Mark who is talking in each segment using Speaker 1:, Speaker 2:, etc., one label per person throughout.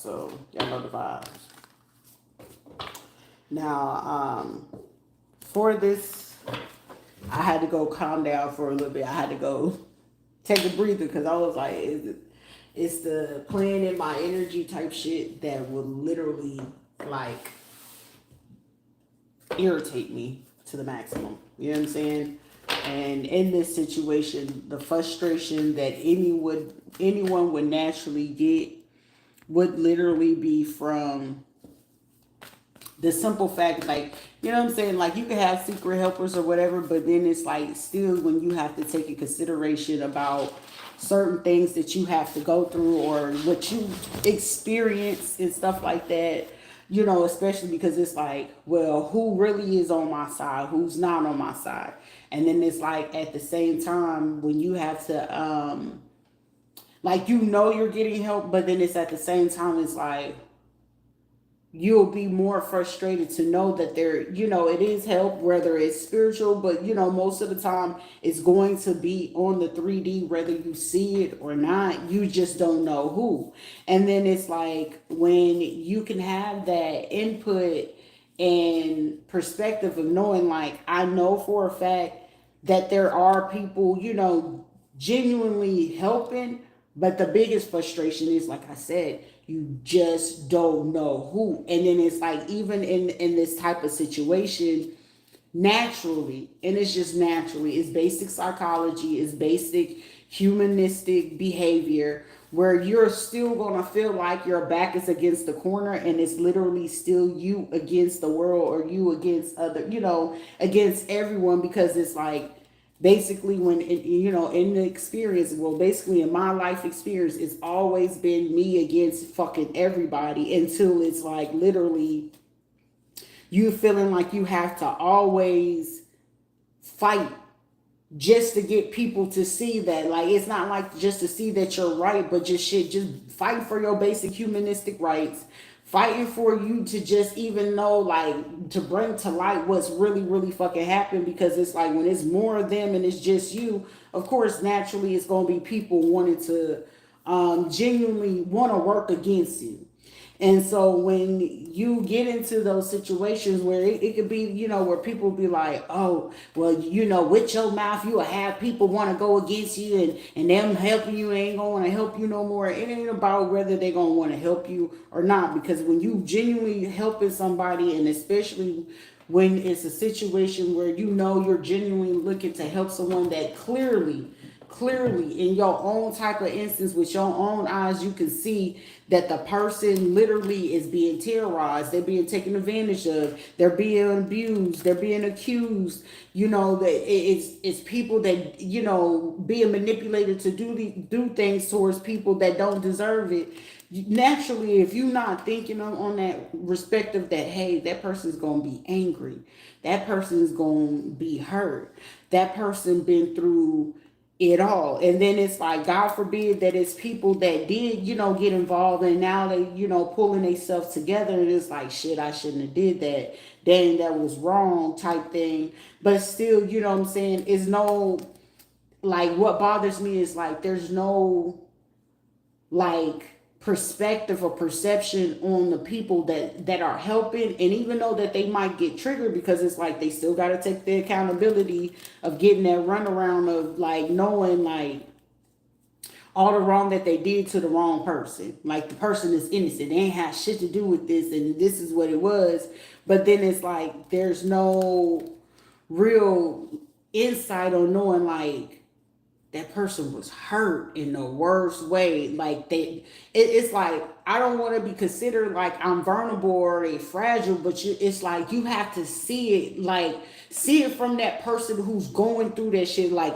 Speaker 1: so y'all know the vibes. Now, for this, I had to go calm down for a little bit. I had to go take a breather because I was like, it's the playing in my energy type shit that would literally like irritate me to the maximum. You know what I'm saying? And in this situation, the frustration that anyone would naturally get would literally be from the simple fact, like, you know what I'm saying? Like, you can have secret helpers or whatever, but then it's like still when you have to take in consideration about certain things that you have to go through or what you experience and stuff like that, you know, especially because it's like, well, who really is on my side? Who's not on my side? And then it's like at the same time when you have to, like, you know, you're getting help, but then it's at the same time, it's like, you'll be more frustrated to know that there, you know, it is help, whether it's spiritual, but you know, most of the time it's going to be on the 3D, whether you see it or not, you just don't know who. And then it's like when you can have that input and perspective of knowing, like, I know for a fact that there are people, you know, genuinely helping, but the biggest frustration is, like I said, you just don't know who. And then it's like, even in this type of situation, naturally, and it's just naturally, it's basic psychology, it's basic humanistic behavior, where you're still gonna feel like your back is against the corner and it's literally still you against the world or you against other, you know, against everyone, because it's like, basically when it, you know, in the experience, well, basically in my life experience, it's always been me against fucking everybody, until it's like literally you feeling like you have to always fight just to get people to see that, like, it's not like just to see that you're right, but just shit, just fighting for your basic humanistic rights, fighting for you to just even know, like, to bring to light what's really fucking happened. Because it's like when it's more of them and it's just you, of course naturally it's going to be people wanting to genuinely want to work against you. And so when you get into those situations where it could be, you know, where people be like, oh, well, you know, with your mouth, you will have people want to go against you, and them helping you ain't going to want to help you no more. It ain't about whether they're going to want to help you or not. Because when you genuinely helping somebody, and especially when it's a situation where you know you're genuinely looking to help someone that clearly in your own type of instance with your own eyes you can see that the person literally is being terrorized, they're being taken advantage of, they're being abused, they're being accused, you know, that it's people that, you know, being manipulated to do things towards people that don't deserve it. Naturally, if you're not thinking on that respective that, hey, that person's gonna be angry, that person's gonna be hurt, that person been through it all, and then it's like, God forbid that it's people that did, you know, get involved, and now they, you know, pulling themselves together, and it's like, shit, I shouldn't have did that, dang, that was wrong type thing. But still, you know what I'm saying, is no, like, what bothers me is like there's no like perspective or perception on the people that are helping. And even though that they might get triggered, because it's like they still got to take the accountability of getting that runaround of like knowing like all the wrong that they did to the wrong person, like the person is innocent, they ain't have shit to do with this, and this is what it was. But then it's like there's no real insight on knowing like that person was hurt in the worst way. Like it's like, I don't want to be considered like I'm vulnerable or a fragile, but it's like you have to see it, like see it from that person who's going through that shit. Like,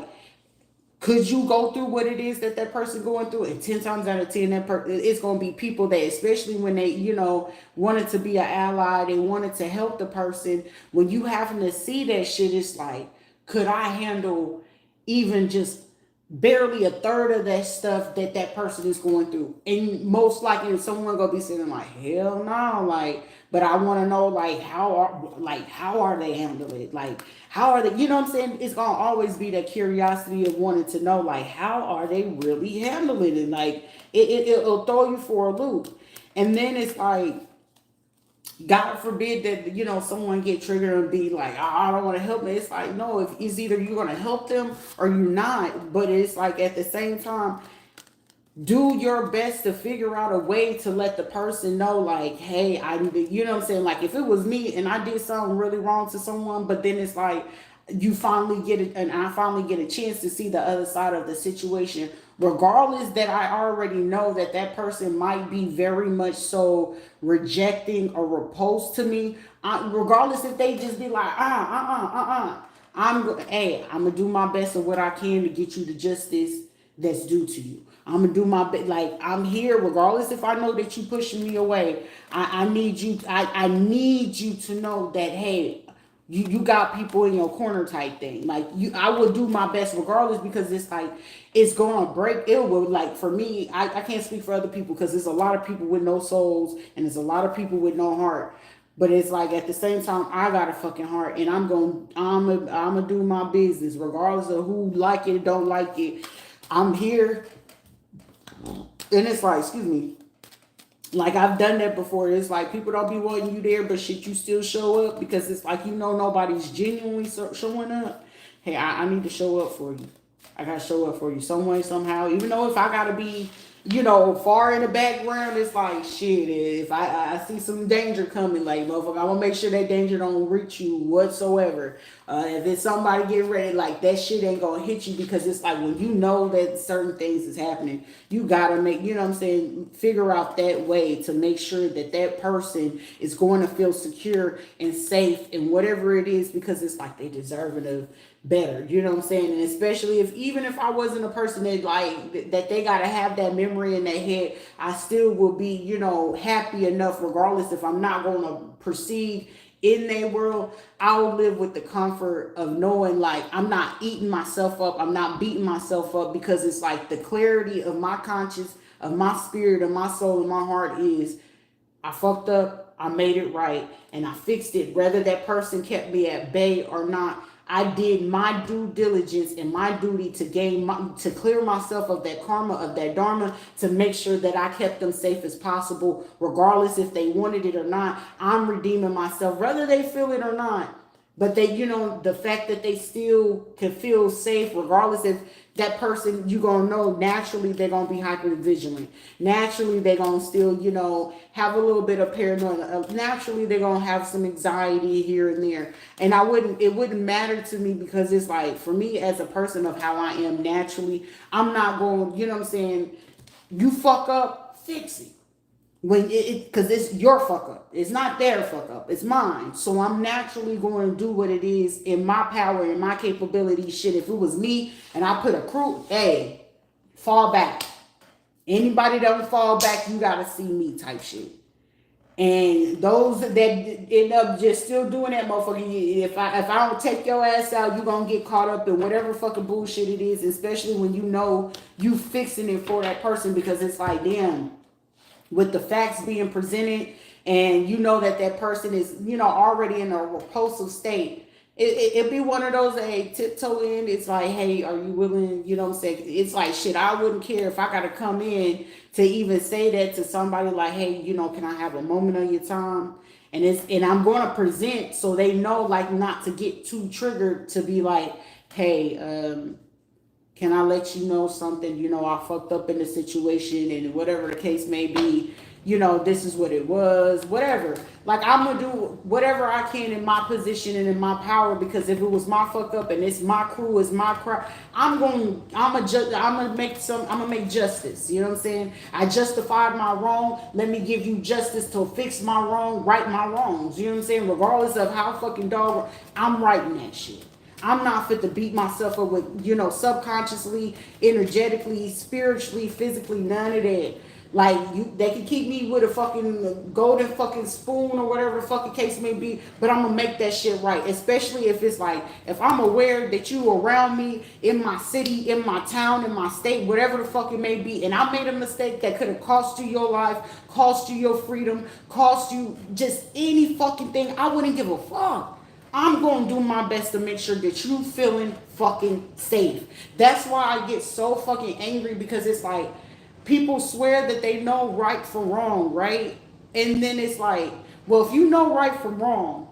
Speaker 1: could you go through what it is that that person going through? And 10 times out of 10, it's going to be people that, especially when they, you know, wanted to be an ally, they wanted to help the person. When you having to see that shit, it's like, could I handle even just barely a third of that stuff that that person is going through, and most likely someone gonna be sitting like, hell no, like, but I want to know, like, how are they handling it, like, how are they, you know what I'm saying? It's gonna always be that curiosity of wanting to know, like, how are they really handling it, like, it'll throw you for a loop. And then it's like, God forbid that, someone get triggered and be like, "Oh, I don't want to help them." It's like, no, if it's either you're gonna help them or you're not. But it's like, at the same time, do your best to figure out a way to let the person know, like, hey, you know what I'm saying? Like, if it was me and I did something really wrong to someone, but then it's like, you finally get it, and I finally get a chance to see the other side of the situation, regardless that I already know that that person might be very much so rejecting or repulsed to me, regardless if they just be like, I'm gonna do my best of what I can to get you the justice that's due to you. I'm gonna do my best. Like, I'm here, regardless if I know that you pushing me away. I need you. I need you to know that, hey, you got people in your corner type thing. Like, I will do my best regardless, because it's like, it's gonna break. It will, like, for me, I can't speak for other people, because there's a lot of people with no souls and there's a lot of people with no heart. But it's like, at the same time, I got a fucking heart, and I'm gonna do my business regardless of who like it or don't like it. I'm here. And it's like, excuse me, like, I've done that before. It's like, people don't be wanting you there, but shit, you still show up, because it's like, nobody's genuinely showing up. Hey, I need to show up for you. I gotta show up for you some way, somehow. Even though if I gotta be, far in the background, it's like, shit, if I see some danger coming, like, motherfucker, I wanna make sure that danger don't reach you whatsoever. If it's somebody getting ready, like, that shit ain't gonna hit you, because it's like, when you know that certain things is happening, you gotta make, you know what I'm saying, figure out that way to make sure that that person is going to feel secure and safe and whatever it is, because it's like, they deserve it of better, you know what I'm saying? And especially even if I wasn't a person that, like, that they gotta have that memory in their head, I still will be, happy enough, regardless if I'm not gonna proceed in their world. I'll live with the comfort of knowing, like, I'm not eating myself up, I'm not beating myself up, because it's like, the clarity of my conscience, of my spirit, of my soul, and my heart is, I fucked up, I made it right, and I fixed it. Whether that person kept me at bay or not, I did my due diligence and my duty to clear myself of that karma, of that dharma, to make sure that I kept them safe as possible, regardless if they wanted it or not. I'm redeeming myself, whether they feel it or not. But they, the fact that they still can feel safe, regardless if that person, you gonna know, naturally they're gonna be hyper vigilant. Naturally they're gonna still, have a little bit of paranoia. Naturally they're gonna have some anxiety here and there. And it wouldn't matter to me, because it's like, for me as a person of how I am naturally, I'm not going, you know what I'm saying? You fuck up, fix it. Because it's your fuck up, it's not their fuck up, it's mine. So I'm naturally going to do what it is in my power and my capability. Shit, if it was me and I put a crew, hey, fall back. Anybody don't fall back, you gotta see me type shit. And those that end up just still doing that, motherfucker, if I don't take your ass out, you gonna get caught up in whatever fucking bullshit it is, especially when you fixing it for that person. Because it's like, damn, with the facts being presented, and that person is, already in a repulsive state, it'd be one of those, hey, tiptoe in. It's like, hey, are you willing, you know what I'm saying? It's like, shit, I wouldn't care if I gotta come in to even say that to somebody, like, hey, can I have a moment of your time? And I'm going to present so they know, like, not to get too triggered, to be like, hey, can I let you know something? I fucked up in the situation, and whatever the case may be, this is what it was, whatever. Like, I'm going to do whatever I can in my position and in my power, because if it was my fuck up and it's my crew, it's my crowd, I'm going to make justice. You know what I'm saying? I justified my wrong. Let me give you justice to fix my wrong, right my wrongs. You know what I'm saying? Regardless of how fucking dog, I'm writing that shit. I'm not fit to beat myself up with, subconsciously, energetically, spiritually, physically, none of that. Like, they can keep me with a fucking golden fucking spoon or whatever the fucking case may be, but I'm gonna make that shit right. Especially if it's like, if I'm aware that you around me in my city, in my town, in my state, whatever the fuck it may be, and I made a mistake that could have cost you your life, cost you your freedom, cost you just any fucking thing, I wouldn't give a fuck. I'm going to do my best to make sure that you feeling fucking safe. That's why I get so fucking angry, because it's like, people swear that they know right from wrong, right? And then it's like, well, if you know right from wrong,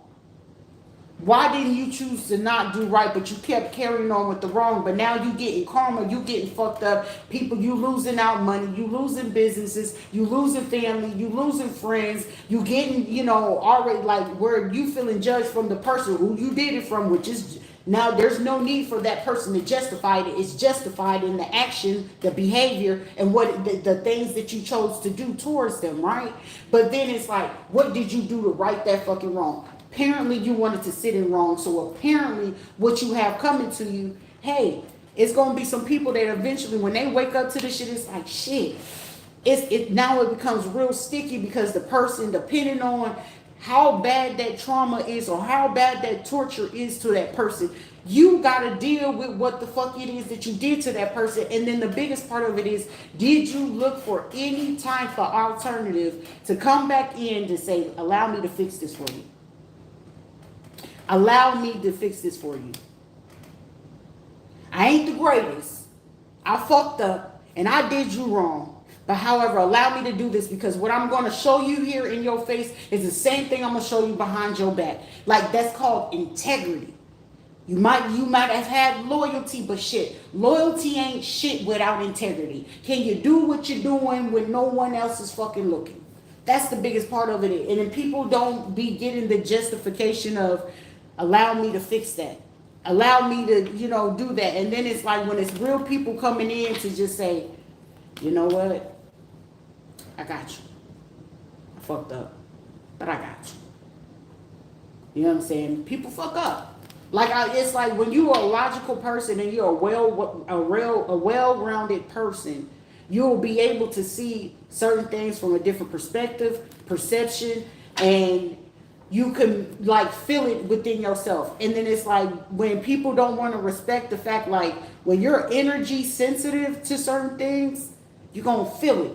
Speaker 1: why didn't you choose to not do right, but you kept carrying on with the wrong? But now you getting karma, you getting fucked up. People, you losing out money, you losing businesses, you losing family, you losing friends, you getting, already like where you feeling judged from the person who you did it from, which is now there's no need for that person to justify it. It's justified in the action, the behavior, and what the things that you chose to do towards them, right? But then it's like, what did you do to right that fucking wrong? Apparently you wanted to sit in wrong. So apparently what you have coming to you, hey, it's going to be some people that eventually when they wake up to this shit, it's like, shit. Now it becomes real sticky, because the person, depending on how bad that trauma is or how bad that torture is to that person, you got to deal with what the fuck it is that you did to that person. And then the biggest part of it is, did you look for any type of alternative to come back in to say, allow me to fix this for you? Allow me to fix this for you. I ain't the greatest. I fucked up and I did you wrong. But however, allow me to do this, because what I'm going to show you here in your face is the same thing I'm going to show you behind your back. Like, that's called integrity. You might have had loyalty, but shit, loyalty ain't shit without integrity. Can you do what you're doing when no one else is fucking looking? That's the biggest part of it. And then people don't be getting the justification of, allow me to fix that. Allow me to, do that. And then it's like, when it's real people coming in to just say, you know what? I got you. I fucked up, but I got you. You know what I'm saying? People fuck up. Like, it's like when you are a logical person and you're a well-rounded person, you'll be able to see certain things from a different perspective, perception, and you can like feel it within yourself. And then it's like, when people don't want to respect the fact, like when you're energy sensitive to certain things, you're gonna feel it.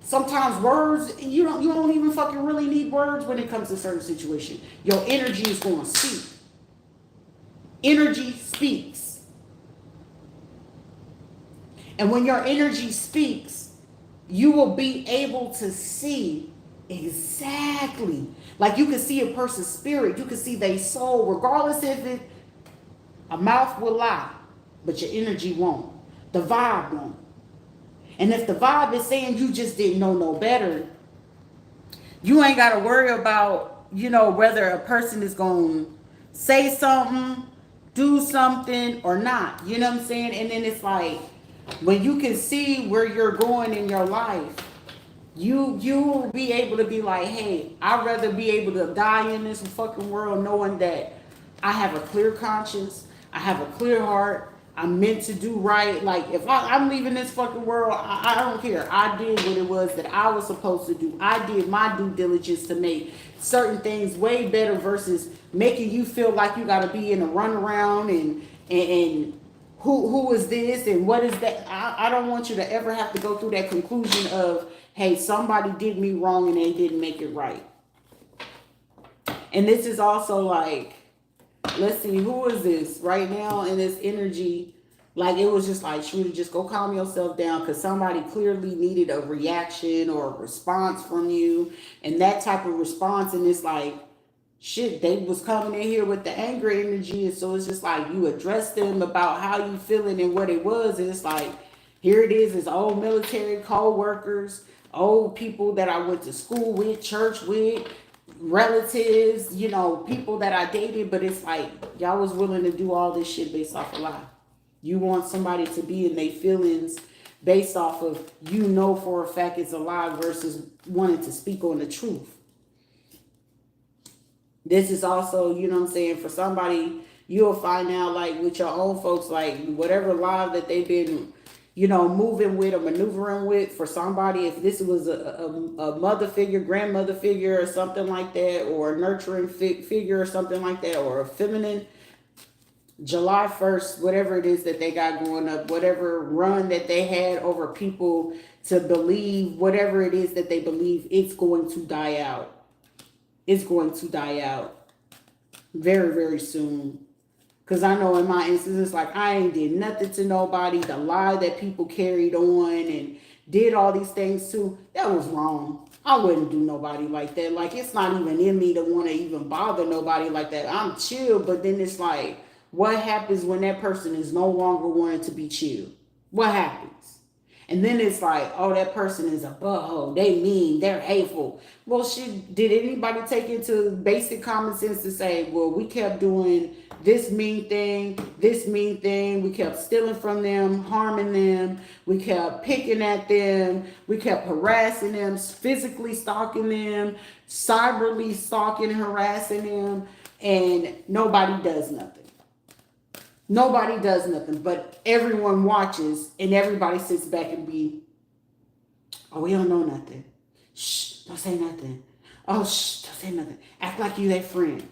Speaker 1: Sometimes words, you don't even fucking really need words when it comes to certain situations. Your energy is going to speak. Energy speaks. And when your energy speaks, you will be able to see exactly. Like, you can see a person's spirit. You can see their soul, regardless if a mouth will lie, but your energy won't. The vibe won't. And if the vibe is saying you just didn't know no better, you ain't got to worry about, whether a person is going to say something, do something or not. You know what I'm saying? And then it's like, when you can see where you're going in your life, you will be able to be like, hey, I'd rather be able to die in this fucking world knowing that I have a clear conscience, I have a clear heart, I'm meant to do right. Like, if I'm leaving this fucking world, I don't care. I did what it was that I was supposed to do. I did my due diligence to make certain things way better, versus making you feel like you got to be in a runaround and who is this and what is that. I don't want you to ever have to go through that conclusion of, hey, somebody did me wrong and they didn't make it right. And this is also like, let's see, who is this right now in this energy? Like, it was just like, Shrita, just go calm yourself down, because somebody clearly needed a reaction or a response from you. And that type of response, and it's like, shit, they was coming in here with the anger energy. And so it's just like, you address them about how you feeling and what it was. And it's like, here it is, it's old military co-workers, old people that I went to school with, church with, relatives, people that I dated. But it's like, y'all was willing to do all this shit based off a lie. You want somebody to be in their feelings based off of, for a fact it's a lie, versus wanting to speak on the truth. This is also, for somebody, you'll find out, like, with your own folks, like, whatever lie that they've been moving with or maneuvering with for somebody. If this was a mother figure, grandmother figure, or something like that, or a nurturing figure or something like that, or a feminine, July 1st, whatever it is that they got going up, whatever run that they had over people to believe, whatever it is that they believe, it's going to die out. It's going to die out very, very soon. Because I know in my instance, it's like I ain't did nothing to nobody. The lie that people carried on and did all these things too, that was wrong. I wouldn't do nobody like that. Like, it's not even in me to want to even bother nobody like that. I'm chill, but then it's like, what happens when that person is no longer wanting to be chill? What happens? And then it's like, oh, that person is a butthole. They mean, they're hateful. Well, did anybody take into basic common sense to say, well, we kept doing this mean thing, we kept stealing from them, harming them, we kept picking at them, we kept harassing them, physically stalking them, cyberly stalking, harassing them, and nobody does nothing. Nobody does nothing, but everyone watches and everybody sits back and oh, we don't know nothing. Shh, don't say nothing. Oh, shh, don't say nothing. Act like you their friend.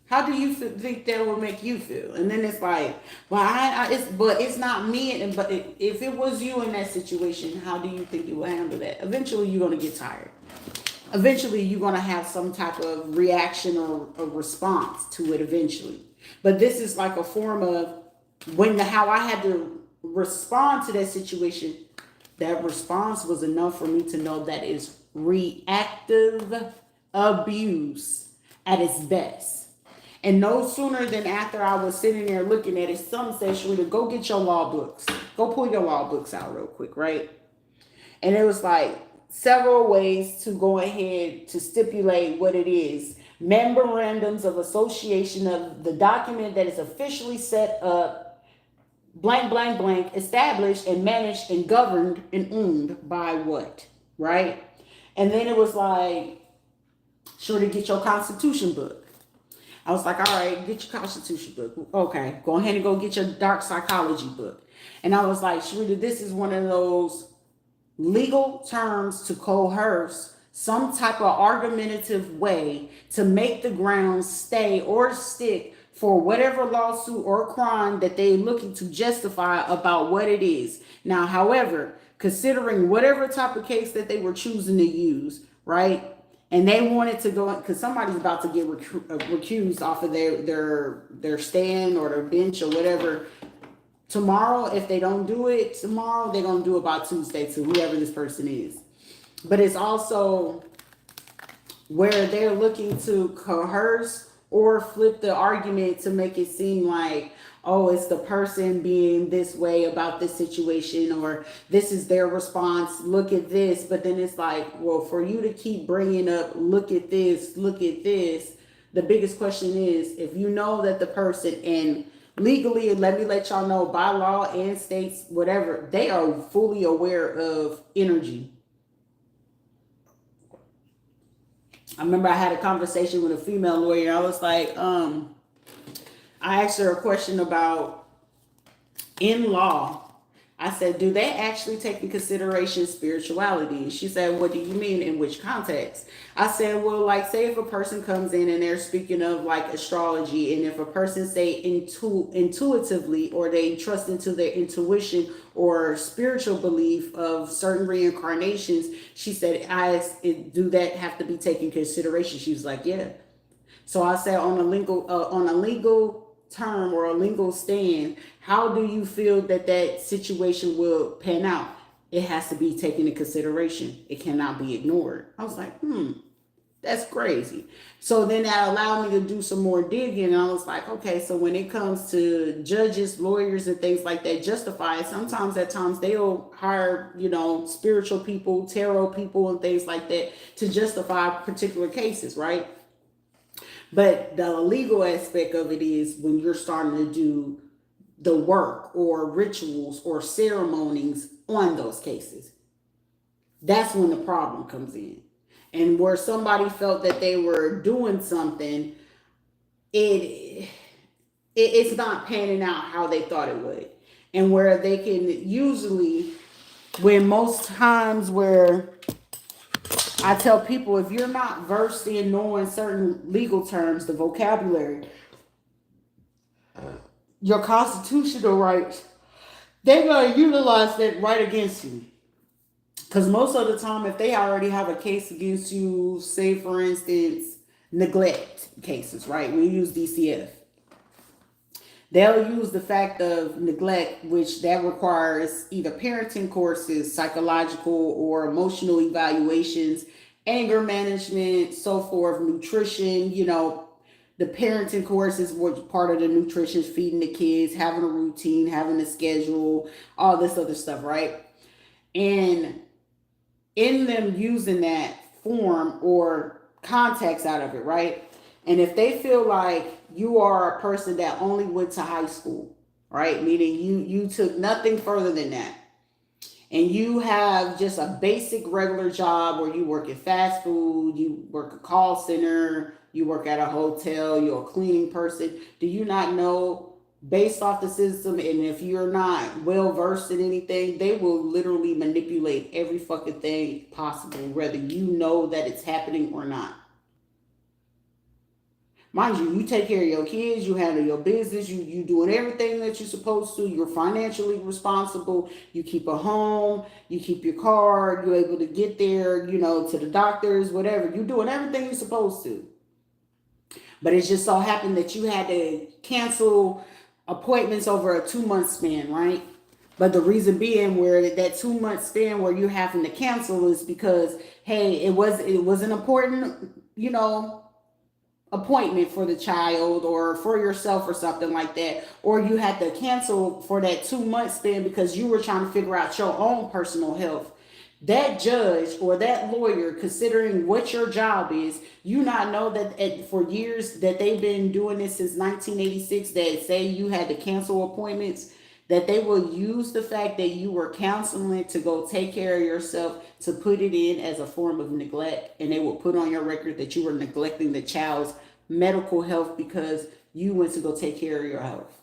Speaker 1: How do you think that will make you feel? And then it's like, well, but it's not me. But if it was you in that situation, how do you think you will handle that? Eventually, you're going to get tired. Eventually, you're going to have some type of reaction or a response to it eventually. But this is like a form of how I had to respond to that situation. That response was enough for me to know that it's reactive abuse at its best. And no sooner than after I was sitting there looking at it, some said, Rita, go get your law books. Go pull your law books out real quick, right? And it was like several ways to go ahead to stipulate what it is. Memorandums of association of the document that is officially set up, blank, blank, blank, established and managed and governed and owned by what, right? And then it was like, sure to get your constitution book. I was like, all right, get your constitution book. Okay, go ahead and go get your dark psychology book. And I was like, Sharita, this is one of those legal terms to coerce some type of argumentative way to make the grounds stay or stick for whatever lawsuit or crime that they're looking to justify about what it is. Now, however, considering whatever type of case that they were choosing to use, right? And they wanted to go, because somebody's about to get recused off of their stand or their bench or whatever. Tomorrow, if they don't do it tomorrow, they're going to do it by Tuesday to whoever this person is. But it's also where they're looking to coerce or flip the argument to make it seem like, oh, it's the person being this way about this situation, or this is their response, look at this. But then it's like, well, for you to keep bringing up, look at this, the biggest question is, if you know that the person, and legally, let me let y'all know, by law and states, whatever, they are fully aware of energy. I remember I had a conversation with a female lawyer. I was like, I asked her a question about in law. I said, do they actually take in consideration spirituality? She said, what do you mean? In which context? I said, well, like, say if a person comes in and they're speaking of like astrology, and if a person say intuitively, or they trust into their intuition or spiritual belief of certain reincarnations, she said, do that have to be taken into consideration? She was like, yeah. So I said, on a legal term or a legal stand, how do you feel that situation will pan out? It has to be taken into consideration. It cannot be ignored. I was like, that's crazy. So then that allowed me to do some more digging. And I was like, okay, so when it comes to judges, lawyers, and things like that, justify it. Sometimes at times they'll hire, spiritual people, tarot people, and things like that to justify particular cases, right? But the legal aspect of it is when you're starting to do the work or rituals or ceremonies on those cases. That's when the problem comes in. And where somebody felt that they were doing something, it's not panning out how they thought it would. And where they can usually, when most times where I tell people, if you're not versed in knowing certain legal terms, the vocabulary, your constitutional rights, they're going to utilize that right against you. Because most of the time, if they already have a case against you, say for instance, neglect cases, right? We use DCF. They'll use the fact of neglect, which that requires either parenting courses, psychological or emotional evaluations, anger management, so forth, nutrition, the parenting courses were part of the nutrition, feeding the kids, having a routine, having a schedule, all this other stuff, right? And in them using that form or context out of it, right? And if they feel like you are a person that only went to high school, right? Meaning you took nothing further than that. And you have just a basic regular job where you work at fast food, you work a call center, you work at a hotel, you're a cleaning person. Do you not know, based off the system, and if you're not well versed in anything, they will literally manipulate every fucking thing possible, whether you know that it's happening or not. Mind you, you take care of your kids, you handle your business, you doing everything that you're supposed to, you're financially responsible, you keep a home, you keep your car, you're able to get there, to the doctors, whatever. You're doing everything you're supposed to. But it just so happened that you had to cancel appointments over a 2-month span, right? But the reason being where that 2-month span where you're having to cancel is because, hey, it was an important, appointment for the child or for yourself or something like that, or you had to cancel for that 2-month span because you were trying to figure out your own personal health. That judge or that lawyer, considering what your job is, you not know that for years that they've been doing this since 1986, that say you had to cancel appointments, that they will use the fact that you were counseling to go take care of yourself to put it in as a form of neglect. And they will put on your record that you were neglecting the child's medical health because you went to go take care of your health.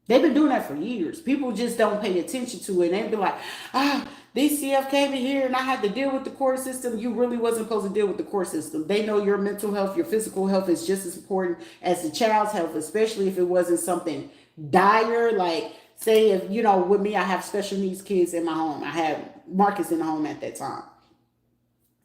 Speaker 1: They've been doing that for years. People just don't pay attention to it. And they'd be like, DCF came in here and I had to deal with the court system. You really wasn't supposed to deal with the court system. They know your mental health, your physical health is just as important as the child's health, especially if it wasn't something dire. Like, say if, with me, I have special needs kids in my home. I had Marcus in the home at that time.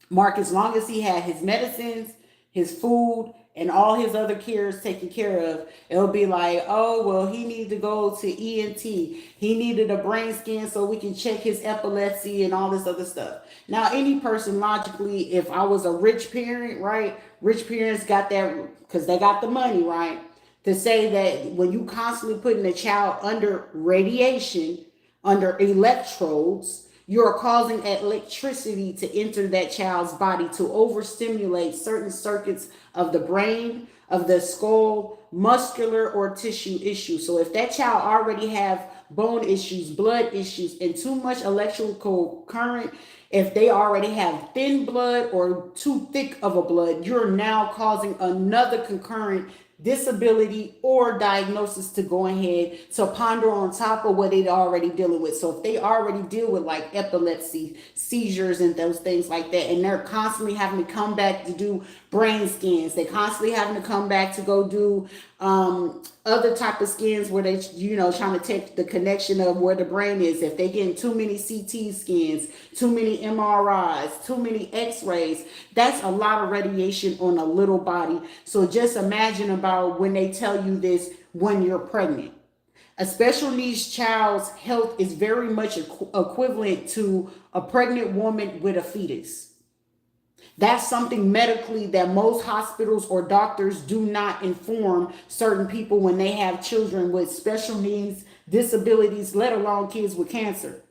Speaker 1: Marcus, as long as he had his medicines, his food, and all his other cares taken care of, it'll be like, oh, well, he needed to go to ENT. He needed a brain scan so we can check his epilepsy and all this other stuff. Now, any person logically, if I was a rich parent, right? Rich parents got that because they got the money, right? To say that when you constantly putting a child under radiation, under electrodes, you're causing electricity to enter that child's body to overstimulate certain circuits of the brain, of the skull, muscular or tissue issues. So if that child already have bone issues, blood issues, and too much electrical current, if they already have thin blood or too thick of a blood, you're now causing another concurrent disability or diagnosis to go ahead to ponder on top of what they're already dealing with. So if they already deal with like epilepsy, seizures, and those things like that, and they're constantly having to come back to do brain scans, they constantly having to come back to go do other type of scans where they trying to take the connection of where the brain is. If they getting too many CT scans, too many MRIs, too many x-rays, that's a lot of radiation on a little body. So just imagine about when they tell you this when you're pregnant. A special needs child's health is very much equivalent to a pregnant woman with a fetus. That's something medically that most hospitals or doctors do not inform certain people when they have children with special needs, disabilities, let alone kids with cancer.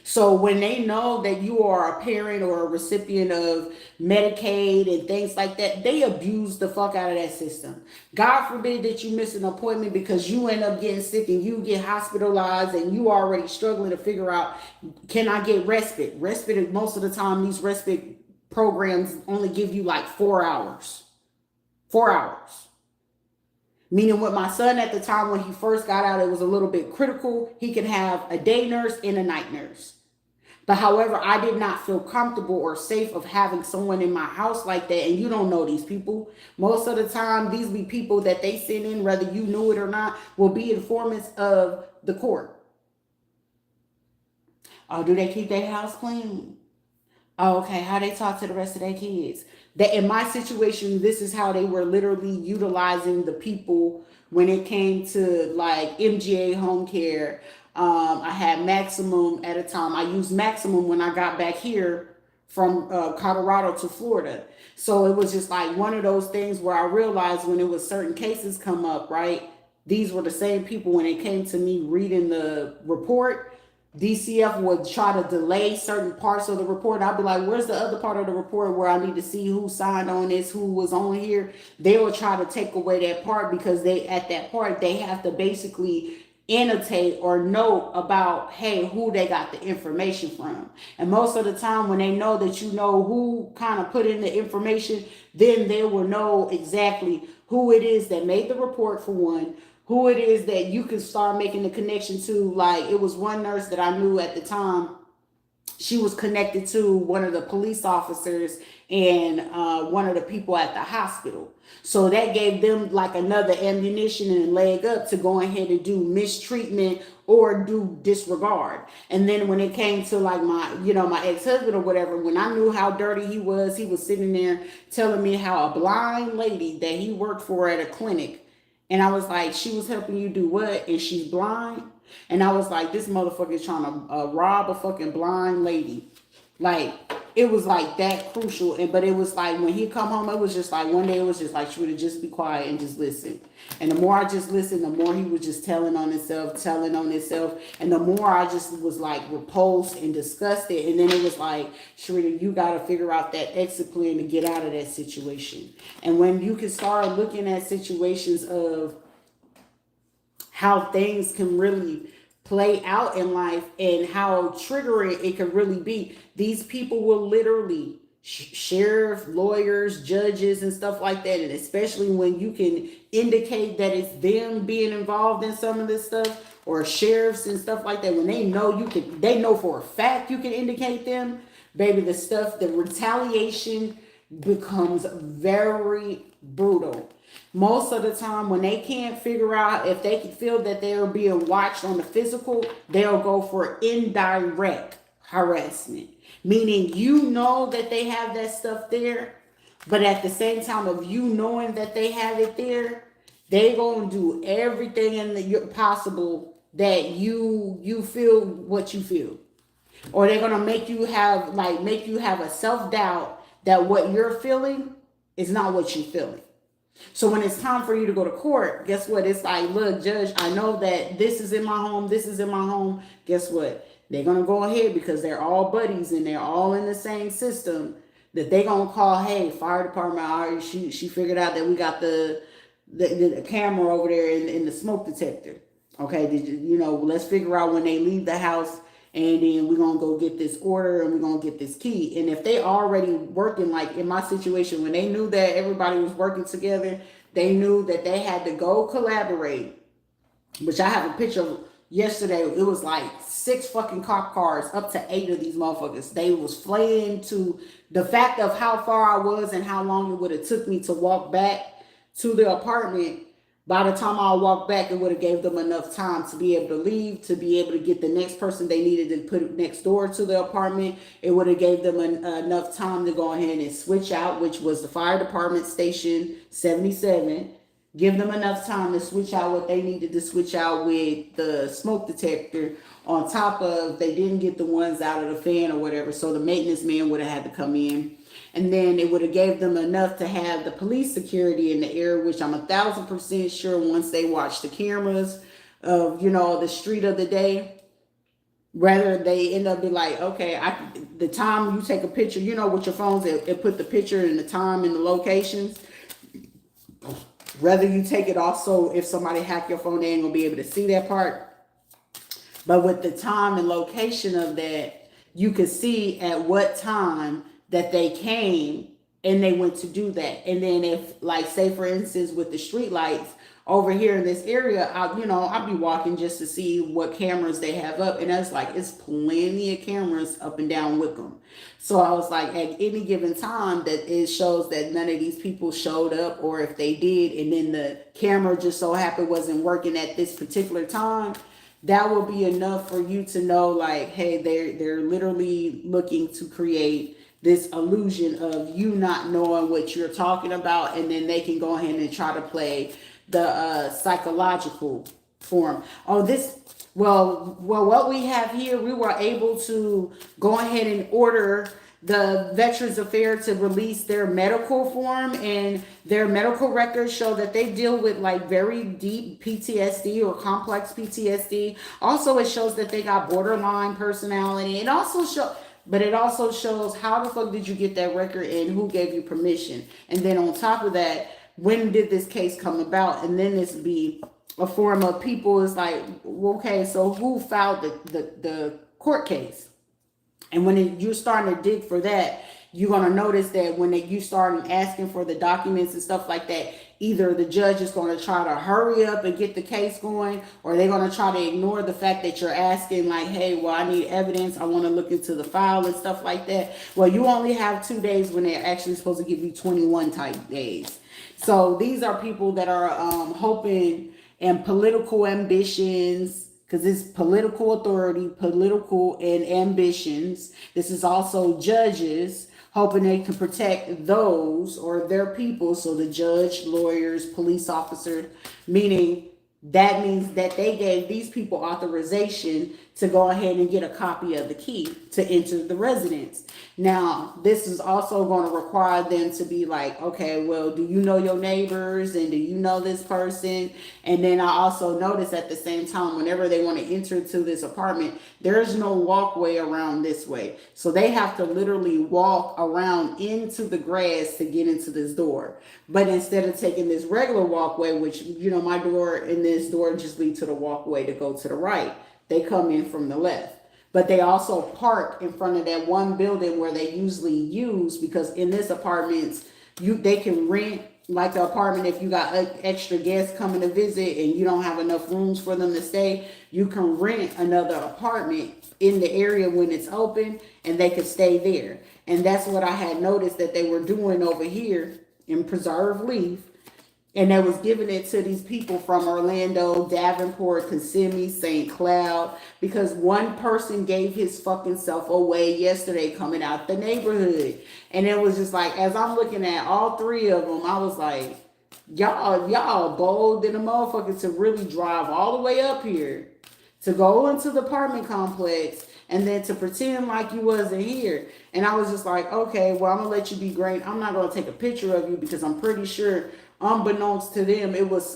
Speaker 1: So when they know that you are a parent or a recipient of Medicaid and things like that, they abuse the fuck out of that system. God forbid that you miss an appointment because you end up getting sick and you get hospitalized and you already struggling to figure out, can I get respite? Respite, most of the time, these respite programs only give you like 4 hours. 4 hours. Meaning with my son at the time when he first got out, it was a little bit critical. He could have a day nurse and a night nurse. But however, I did not feel comfortable or safe of having someone in my house like that. And you don't know these people. Most of the time, these be people that they send in, whether you knew it or not, will be informants of the court. Oh, do they keep their house clean? Oh, okay. How they talk to the rest of their kids? That in my situation, this is how they were literally utilizing the people when it came to like MGA home care. I had Maximum at a time. I used Maximum when I got back here from Colorado to Florida. So it was just like one of those things where I realized when it was certain cases come up, right? These were the same people when it came to me reading the report. DCF would try to delay certain parts of the report. I'd be like, where's the other part of the report where I need to see who signed on this, who was on here? They will try to take away that part because they, at that part, they have to basically annotate or note about, hey, who they got the information from. And most of the time when they know that you know who kind of put in the information, then they will know exactly who it is that made the report for one, who it is that you can start making the connection to. Like, it was one nurse that I knew at the time. She was connected to one of the police officers and one of the people at the hospital. So that gave them like another ammunition and leg up to go ahead and do mistreatment or do disregard. And then when it came to like my ex-husband or whatever, when I knew how dirty he was sitting there telling me how a blind lady that he worked for at a clinic. And I was like, she was helping you do what? And she's blind? And I was like, this motherfucker is trying to rob a fucking blind lady. Like, it was like that crucial. But it was like when he come home, it was just like one day it was just like, she would just be quiet and just listen. And the more I just listened, the more he was just telling on himself. And the more I just was like repulsed and disgusted. And then it was like, Sharita, you got to figure out that exit plan to get out of that situation. And when you can start looking at situations of how things can really play out in life and how triggering it can really be, these people will literally, sheriff, lawyers, judges, and stuff like that. And especially when you can indicate that it's them being involved in some of this stuff, or sheriffs and stuff like that, when they know they know for a fact you can indicate them, baby, the retaliation becomes very brutal. Most of the time when they can't figure out if they can feel that they're being watched on the physical, they'll go for indirect harassment. Meaning you know that they have that stuff there, but at the same time of you knowing that they have it there, they gonna do everything in the possible that you feel what you feel. Or they're gonna make you have a self-doubt that what you're feeling is not what you're feeling. So when it's time for you to go to court, guess what? It's like, look, judge, I know that this is in my home. Guess what? They're going to go ahead because they're all buddies and they're all in the same system, that they're going to call, hey, fire department, she figured out that we got the camera over there in the smoke detector. Okay, let's figure out when they leave the house, and then we're going to go get this order and we're going to get this key. And if they already working, like in my situation, when they knew that everybody was working together, they knew that they had to go collaborate, which I have a picture of yesterday. It was like 6 fucking cop cars, up to 8 of these motherfuckers. They was flaying to the fact of how far I was and how long it would have took me to walk back to the apartment. By the time I walked back, it would have gave them enough time to be able to leave, to be able to get the next person they needed to put next door to the apartment. It would have gave them enough time to go ahead and switch out, which was the fire department station 77. Give them enough time to switch out what they needed to switch out with the smoke detector. On top of, they didn't get the ones out of the fan or whatever, so the maintenance man would have had to come in. And then it would have gave them enough to have the police security in the area, which I'm 1,000% sure once they watch the cameras of, the street of the day, rather they end up be like, okay, the time you take a picture, with your phones, it put the picture and the time and the locations. Whether you take it off, so if somebody hack your phone, they ain't gonna be able to see that part. But with the time and location of that, you could see at what time that they came and they went to do that. And then if, like, say for instance with the street lights, over here in this area, I'll be walking just to see what cameras they have up. And that's like, it's plenty of cameras up and down Wickham. So I was like, at any given time that it shows that none of these people showed up, or if they did, and then the camera just so happened wasn't working at this particular time, that will be enough for you to know, like, hey, they're literally looking to create this illusion of you not knowing what you're talking about, and then they can go ahead and try to play the psychological form. What we have here, we were able to go ahead and order the Veterans Affairs to release their medical form, and their medical records show that they deal with like very deep PTSD or complex PTSD. Also, it shows that they got borderline personality. It also shows how the fuck did you get that record and who gave you permission. And then on top of that, when did this case come about? And then this be a form of people is like, okay, so who filed the court case? And when you're starting to dig for that, you're going to notice that when you start asking for the documents and stuff like that, either the judge is going to try to hurry up and get the case going, or they're going to try to ignore the fact that you're asking, like, hey, well, I need evidence. I want to look into the file and stuff like that. Well, you only have 2 days when they're actually supposed to give you 21 type days. So these are people that are hoping and political ambitions, because it's political authority, political and ambitions. This is also judges hoping they can protect those or their people. So the judge, lawyers, police officers, meaning that means that they gave these people authorization to go ahead and get a copy of the key to enter the residence. Now, this is also going to require them to be like, okay, well, do you know your neighbors and do you know this person? And then I also notice at the same time, whenever they want to enter to this apartment, there's no walkway around this way. So they have to literally walk around into the grass to get into this door. But instead of taking this regular walkway, which, my door and this door just lead to the walkway to go to the right, they come in from the left. But they also park in front of that one building where they usually use, because in this apartments, they can rent like the apartment. If you got extra guests coming to visit and you don't have enough rooms for them to stay, you can rent another apartment in the area when it's open, and they could stay there. And that's what I had noticed that they were doing over here in Preserve Leaf. And they was giving it to these people from Orlando, Davenport, Kissimmee, St. Cloud, because one person gave his fucking self away yesterday coming out the neighborhood. And it was just like, as I'm looking at all 3 of them, I was like, y'all bold than a motherfucker to really drive all the way up here to go into the apartment complex and then to pretend like you wasn't here. And I was just like, okay, well, I'm gonna let you be great. I'm not gonna take a picture of you because I'm pretty sure, unbeknownst to them, it was,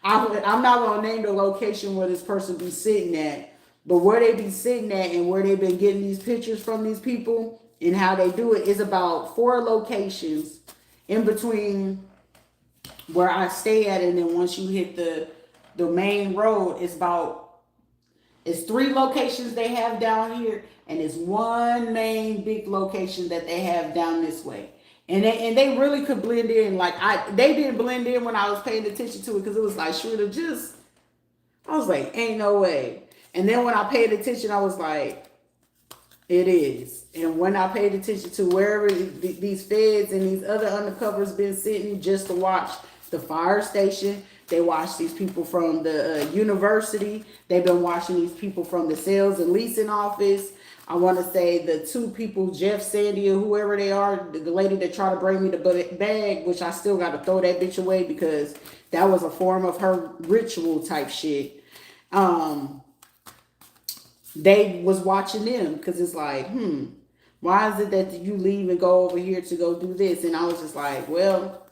Speaker 1: I'm not going to name the location where this person be sitting at, but where they be sitting at and where they've been getting these pictures from these people and how they do it is about 4 locations in between where I stay at. And then once you hit the main road, it's 3 locations they have down here, and it's 1 main big location that they have down this way. And they really could blend in. Like they didn't blend in when I was paying attention to it, because it was like, Shrita, I was like, ain't no way. And then when I paid attention, I was like, it is. And when I paid attention to wherever these feds and these other undercovers been sitting just to watch the fire station, they watch these people from the university. They've been watching these people from the sales and leasing office. I want to say the 2 people, Jeff, Sandy, or whoever they are, the lady that tried to bring me the bag, which I still got to throw that bitch away because that was a form of her ritual type shit. They was watching them because it's like, why is it that you leave and go over here to go do this? And I was just like, well,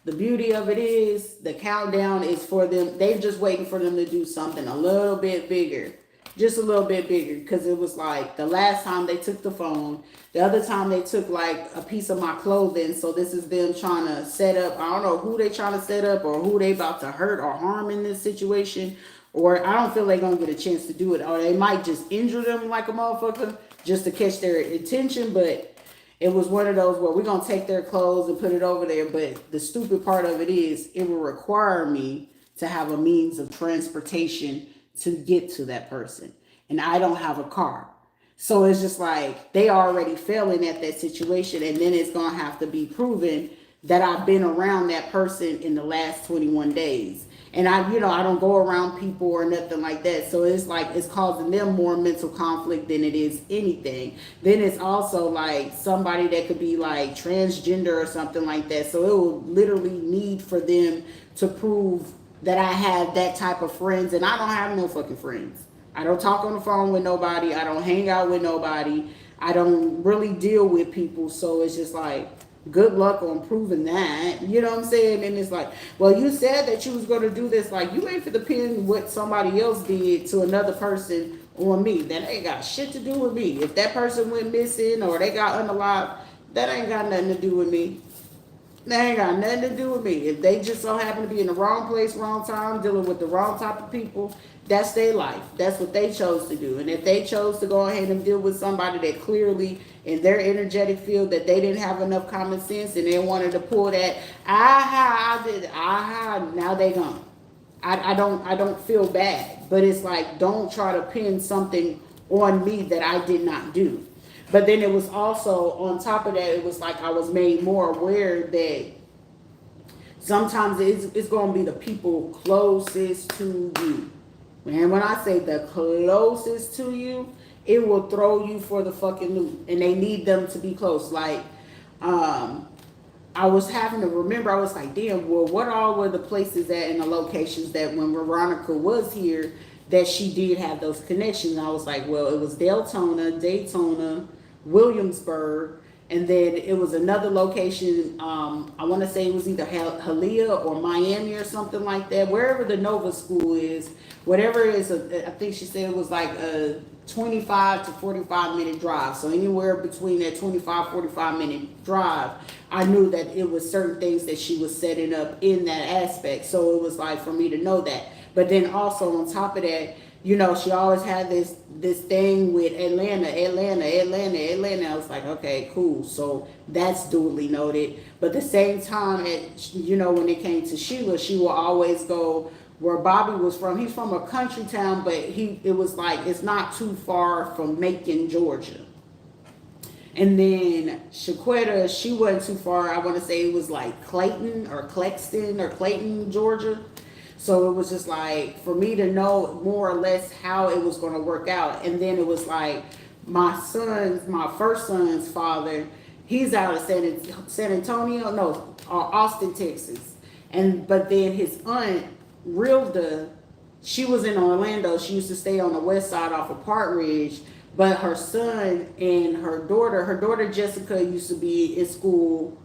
Speaker 1: the beauty of it is the countdown is for them. They're just waiting for them to do something a little bit bigger. Just a little bit bigger, because it was like the last time they took the phone, the other time they took like a piece of my clothing. So this is them trying to set up, I don't know who they trying to set up or who they about to hurt or harm in this situation, or I don't feel they're going to get a chance to do it, or they might just injure them like a motherfucker just to catch their attention. But It was one of those where we're going to take their clothes and put it over there. But the stupid part of it is it will require me to have a means of transportation to get to that person. And I don't have a car. So it's just like they already failing at that situation. And then it's going to have to be proven that I've been around that person in the last 21 days. And I don't go around people or nothing like that. So it's like it's causing them more mental conflict than it is anything. Then it's also like somebody that could be like transgender or something like that. So it will literally need for them to prove that I have that type of friends. And I don't have no fucking friends. I don't talk on the phone with nobody. I don't hang out with nobody. I don't really deal with people. So it's just like, good luck on proving that. You know what I'm saying? And it's like, well, you said that you was going to do this. Like, you ain't for the pin what somebody else did to another person on me. That ain't got shit to do with me. If that person went missing or they got unalive, that ain't got nothing to do with me. That ain't got nothing to do with me. If they just so happen to be in the wrong place, wrong time, dealing with the wrong type of people, that's their life. That's what they chose to do. And if they chose to go ahead and deal with somebody that clearly in their energetic field that they didn't have enough common sense and they wanted to pull that, now they gone. I don't feel bad. But it's like, don't try to pin something on me that I did not do. But then it was also, on top of that, it was like I was made more aware that sometimes it's going to be the people closest to you. And when I say the closest to you, it will throw you for the fucking loop. And they need them to be close. Like, I was having to remember, I was like, damn, well, what all were the places at and the locations that when Veronica was here, that she did have those connections. And I was like, well, it was Daytona, Williamsburg, and then it was another location. I want to say it was either Hialeah or Miami or something like that. Wherever the Nova School is, whatever it is, I think she said it was like a 25 to 45 minute drive. So anywhere between that 25, 45 minute drive, I knew that it was certain things that she was setting up in that aspect. So it was like for me to know that. But then also on top of that, she always had this thing with Atlanta. I was like, okay, cool. So that's duly noted. But at the same time, when it came to Sheila, she will always go where Bobby was from. He's from a country town, but it was like, it's not too far from Macon, Georgia. And then Shaquetta, she wasn't too far. I want to say it was like Clayton, Georgia. So it was just like, for me to know more or less how it was going to work out. And then it was like, my first son's father, he's out of San Antonio, no, Austin, Texas. But then his aunt, Rilda, she was in Orlando. She used to stay on the west side off of Park Ridge. But her son and her daughter Jessica used to be in school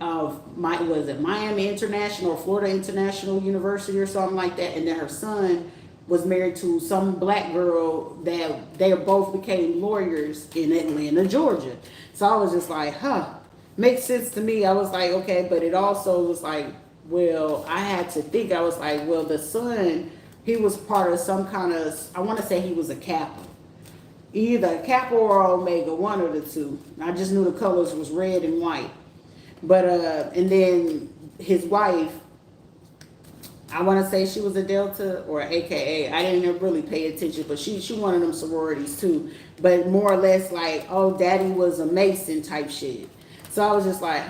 Speaker 1: of Miami International or Florida International University or something like that. And then her son was married to some black girl that they both became lawyers in Atlanta, Georgia. So I was just like, makes sense to me. I was like, okay, but it also was like, well, I had to think. I was like, well, the son, he was part of some kind of, I want to say he was a Kappa. Either a Kappa or Omega, one of the two. I just knew the colors was red and white. But, and then his wife, I want to say she was a Delta or AKA. I didn't really pay attention, but she one of them sororities too. But more or less like, oh, daddy was a Mason type shit. So I was just like,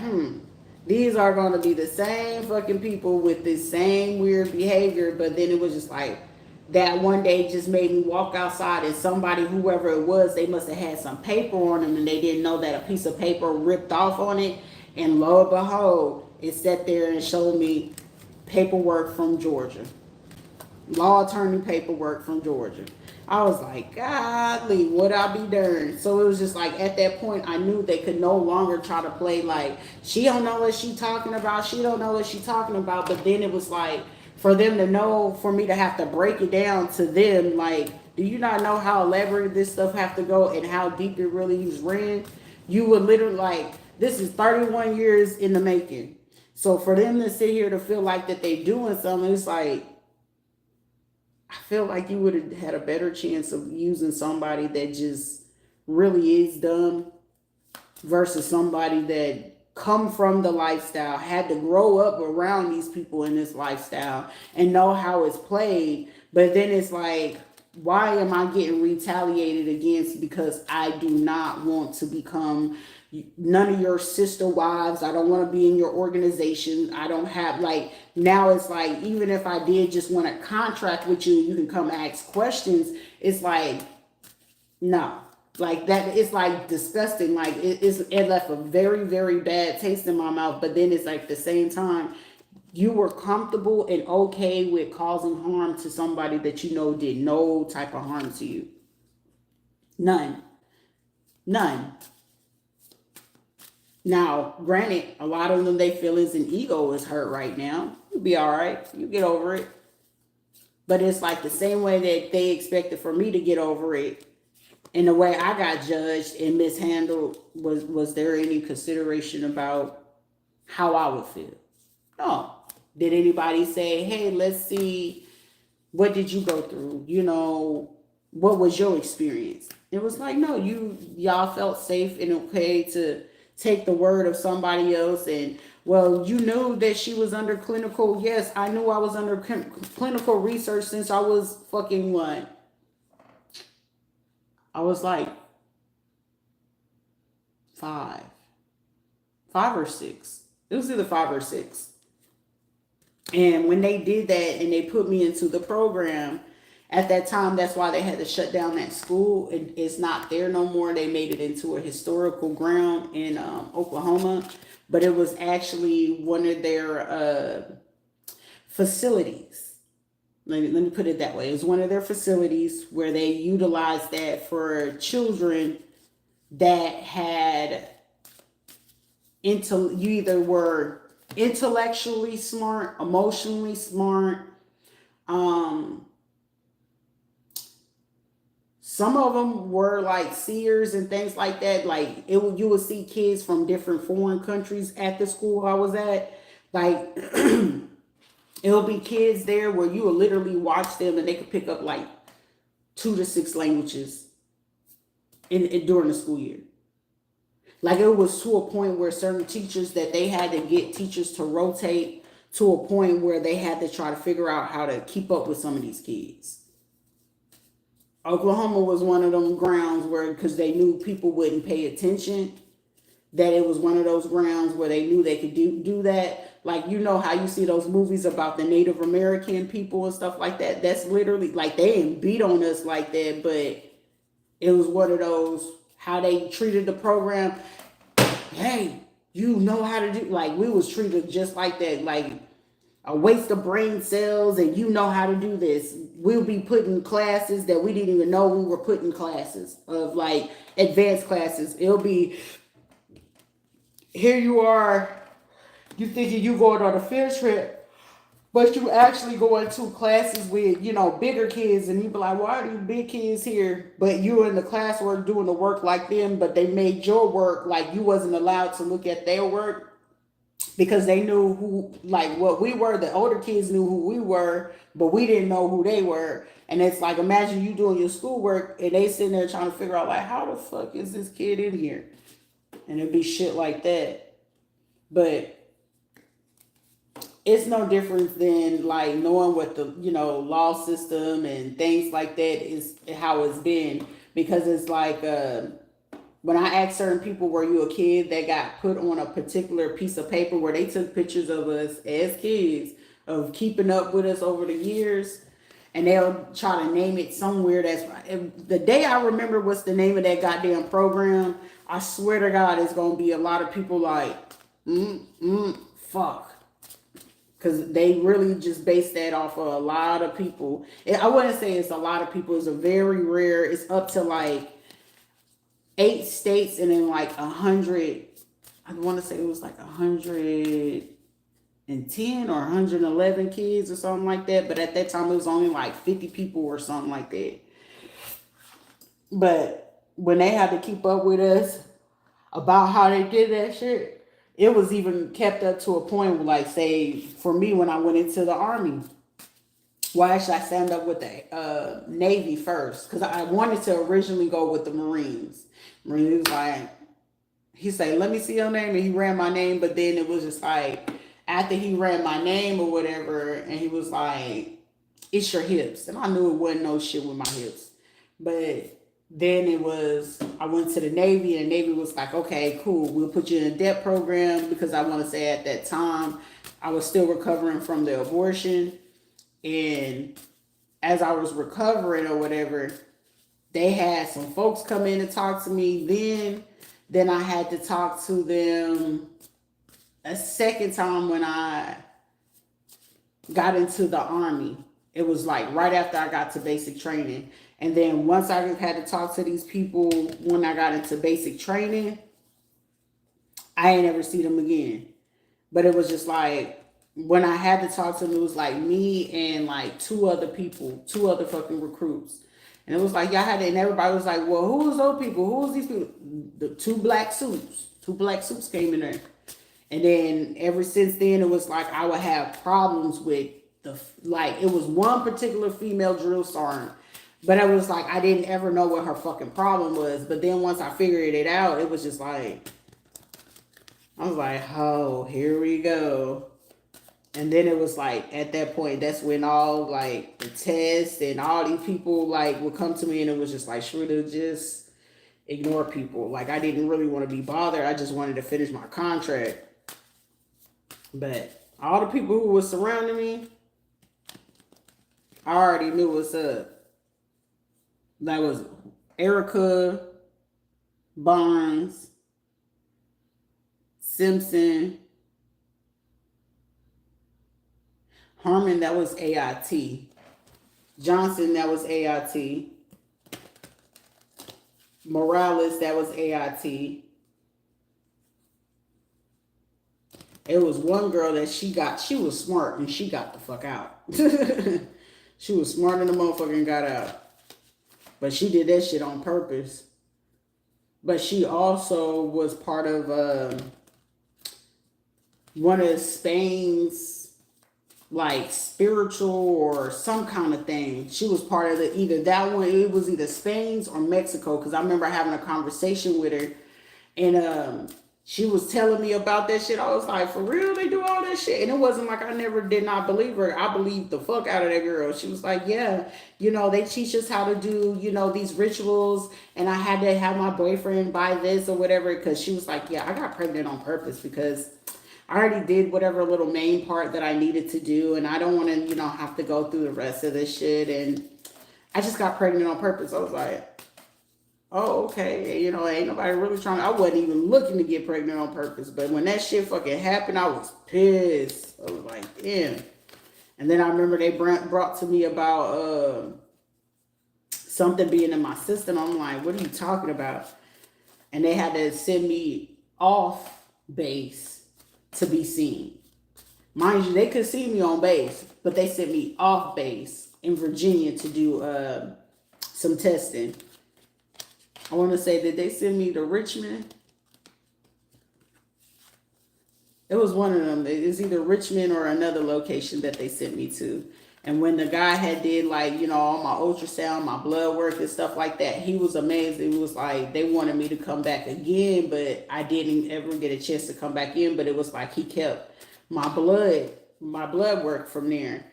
Speaker 1: these are going to be the same fucking people with this same weird behavior. But then it was just like, that one day just made me walk outside and somebody, whoever it was, they must have had some paper on them and they didn't know that a piece of paper ripped off on it. And lo and behold, it sat there and showed me paperwork from Georgia. Law attorney paperwork from Georgia. I was like, godly, would I be darned? So it was just like, at that point, I knew they could no longer try to play like, she don't know what she talking about. She don't know what she talking about. But then it was like, for them to know, for me to have to break it down to them, like, do you not know how elaborate this stuff have to go and how deep it really is ran? You would literally like, this is 31 years in the making. So for them to sit here to feel like that they doing something, it's like, I feel like you would have had a better chance of using somebody that just really is dumb versus somebody that come from the lifestyle, had to grow up around these people in this lifestyle and know how it's played. But then it's like, why am I getting retaliated against because I do not want to become none of your sister wives? I don't want to be in your organization. I don't have, like, now it's like, even if I did just want to contract with you, you can come ask questions. It's like, no, like that. It's like disgusting. Like it left a very, very bad taste in my mouth. But then it's like the same time, you were comfortable and okay with causing harm to somebody that you know did no type of harm to you. None. None. Now, granted, a lot of them, they feelings and ego is hurt right now. You'll be all right. You get over it. But it's like the same way that they expected for me to get over it. And the way I got judged and mishandled, was there any consideration about how I would feel? No. Did anybody say, hey, let's see, what did you go through? You know, what was your experience? It was like, no, y'all felt safe and okay to take the word of somebody else. And, well, you knew that she was under clinical. Yes, I knew I was under clinical research since I was fucking what? I was like 5 or 6. It was either 5 or 6. And when they did that and they put me into the program, at that time, that's why they had to shut down that school. It's not there no more. They made it into a historical ground in Oklahoma. But it was actually one of their facilities. Let me put it that way. It was one of their facilities where they utilized that for children that had you either were intellectually smart, emotionally smart. Some of them were like seers and things like that. Like you would see kids from different foreign countries at the school I was at. Like it'll be kids there where you will literally watch them and they could pick up like 2 to 6 languages in during the school year. Like it was to a point where certain teachers that they had to get teachers to rotate to a point where they had to try to figure out how to keep up with some of these kids. Oklahoma was one of them grounds where, because they knew people wouldn't pay attention, that it was one of those grounds where they knew they could do that. Like, you know how you see those movies about the Native American people and stuff like that? That's literally, like, they didn't beat on us like that, but it was one of those, how they treated the program. Hey, you know how to do, like, we was treated just like that, like a waste of brain cells, and you know how to do this. We'll be putting classes that we didn't even know we were putting classes of, like advanced classes. It'll be, here you are, you thinking you going on a field trip, but you actually going to classes with, you know, bigger kids, and you be like, why are these big kids here? But you in the classwork doing the work like them, but they made your work like you wasn't allowed to look at their work because they knew who, like what we were. The older kids knew who we were, but we didn't know who they were. And it's like, imagine you doing your schoolwork and they sitting there trying to figure out, like, how the fuck is this kid in here? And it'd be shit like that. But it's no different than like knowing what the, you know, law system and things like that is, how it's been. Because it's like, when I ask certain people, were you a kid that got put on a particular piece of paper where they took pictures of us as kids, of keeping up with us over the years, and they'll try to name it somewhere that's right. The day I remember what's the name of that goddamn program, I swear to God, it's going to be a lot of people like, fuck. Because they really just base that off of a lot of people. I wouldn't say it's a lot of people. It's a very rare. It's up to like 8 states and then like 100. I want to say it was like 110 or 111 kids or something like that. But at that time, it was only like 50 people or something like that. But when they had to keep up with us about how they did that shit, it was even kept up to a point where, like, say, for me, when I went into the Army, why should I stand up with the Navy first? Because I wanted to originally go with the Marines. Marines, like, he said, let me see your name. And he ran my name. But then it was just like, after he ran my name or whatever, and he was like, it's your hips. And I knew it wasn't no shit with my hips. But then it was, I went to the Navy, and the Navy was like, okay, cool. We'll put you in a DEP program, because I want to say at that time, I was still recovering from the abortion. And as I was recovering or whatever, they had some folks come in and talk to me. Then I had to talk to them a second time when I got into the Army. It was like right after I got to basic training. And then once I had to talk to these people when I got into basic training, I ain't ever see them again. But it was just like, when I had to talk to them, it was like me and like two other people, two other fucking recruits. And it was like, y'all had it, and everybody was like, well, who was those people? Who was these people? The two black suits. Two black suits came in there. And then ever since then, it was like I would have problems with it was one particular female drill sergeant. But it was like, I didn't ever know what her fucking problem was. But then once I figured it out, it was just like, I was like, oh, here we go. And then it was like, at that point, that's when all like the tests and all these people like would come to me, and it was just like, Shrita, just ignore people. Like, I didn't really want to be bothered. I just wanted to finish my contract. But all the people who were surrounding me, I already knew what's up. That was Erica, Barnes, Simpson, Harmon, that was AIT. Johnson, that was AIT. Morales, that was AIT. It was one girl that she was smart, and she got the fuck out. She was smart in the motherfucker and got out. But she did that shit on purpose. But she also was part of one of Spain's like spiritual or some kind of thing. She was part of either that one, it was either Spain's or Mexico, because I remember having a conversation with her, and she was telling me about that shit. I was like, for real, they do all that shit? And it wasn't like I never did not believe her. I believed the fuck out of that girl. She was like, yeah, they teach us how to do, these rituals. And I had to have my boyfriend buy this or whatever, because she was like, yeah, I got pregnant on purpose because I already did whatever little main part that I needed to do. And I don't want to, have to go through the rest of this shit. And I just got pregnant on purpose. I was like, oh, okay. Ain't nobody really trying. I wasn't even looking to get pregnant on purpose. But when that shit fucking happened, I was pissed. I was like, damn. And then I remember they brought to me about something being in my system. I'm like, what are you talking about? And they had to send me off base to be seen. Mind you, they could see me on base, but they sent me off base in Virginia to do some testing. I want to say that they sent me to Richmond. It was one of them. It's either Richmond or another location that they sent me to. And when the guy had did all my ultrasound, my blood work and stuff like that, he was amazed. It was like they wanted me to come back again, but I didn't ever get a chance to come back in. But it was like he kept my blood work from there.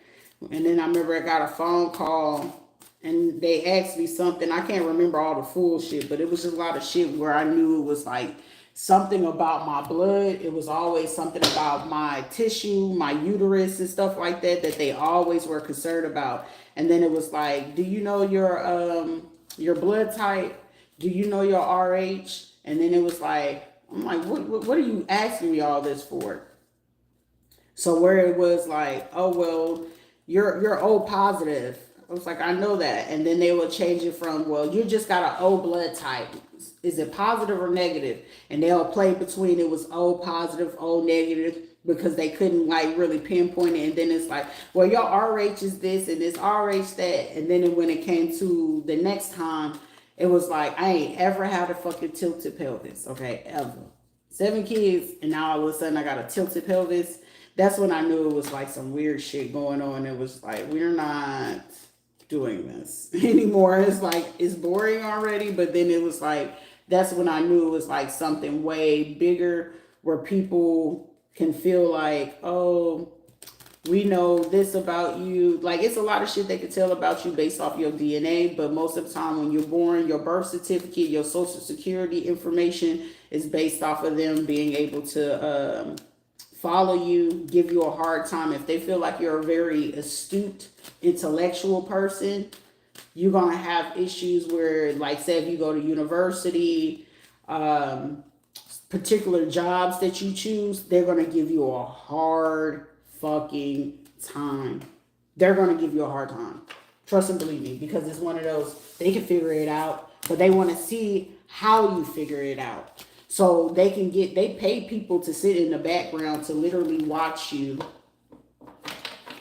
Speaker 1: And then I remember I got a phone call. And they asked me something. I can't remember all the full shit, but it was just a lot of shit where I knew it was like something about my blood. It was always something about my tissue, my uterus and stuff like that they always were concerned about. And then it was like, do you know your blood type? Do you know your RH? And then it was like, I'm like, what are you asking me all this for? So where it was like, oh, well, you're O positive. I was like, I know that. And then they would change it from, well, you just got an O blood type. Is it positive or negative? And they'll play between it was O positive, O negative, because they couldn't really pinpoint it. And then it's like, well, your RH is this and this RH that. And then when it came to the next time, it was like, I ain't ever had a fucking tilted pelvis, okay, ever. 7 kids, and now all of a sudden I got a tilted pelvis. That's when I knew it was like some weird shit going on. It was like, we're not doing this anymore. It's like, it's boring already, but then it was like, that's when I knew it was like something way bigger where people can feel like, oh, we know this about you. Like, it's a lot of shit they can tell about you based off your DNA, but most of the time when you're born, your birth certificate, your social security information is based off of them being able to follow you, give you a hard time. If they feel like you're a very astute, intellectual person, you're gonna have issues where, like, say if you go to university, um, particular jobs that you choose, they're gonna give you a hard fucking time. They're gonna give you a hard time. Trust and believe me, because it's one of those, they can figure it out, but they want to see how you figure it out. So they pay people to sit in the background to literally watch you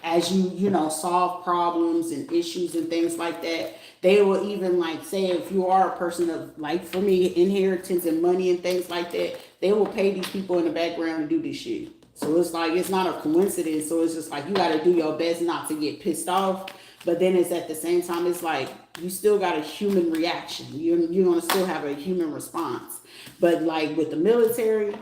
Speaker 1: as you solve problems and issues and things like that. They will even, like, say if you are a person of, like, for me, inheritance and money and things like that, they will pay these people in the background to do this shit. So it's like, it's not a coincidence. So it's just like, you got to do your best not to get pissed off. But then it's at the same time, it's like, you still got a human reaction. You're going to still have a human response. But like with the military,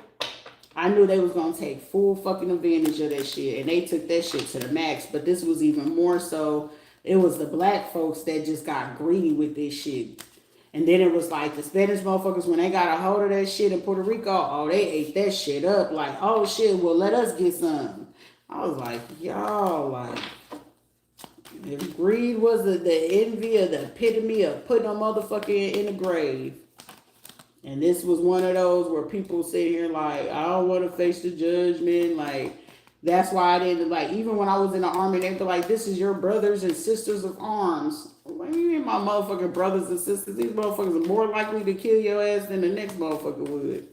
Speaker 1: I knew they was going to take full fucking advantage of that shit. And they took that shit to the max. But this was even more so. It was the black folks that just got greedy with this shit. And then it was like the Spanish motherfuckers, when they got a hold of that shit in Puerto Rico, oh, they ate that shit up. Like, oh shit, well, let us get some. I was like, y'all, like, if greed was the envy or the epitome of putting a motherfucker in the grave. And this was one of those where people sit here like, I don't want to face the judgment. Like, that's why I didn't, like, even when I was in the army, they'd be like, this is your brothers and sisters of arms. Like, you ain't my motherfucking brothers and sisters. These motherfuckers are more likely to kill your ass than the next motherfucker would.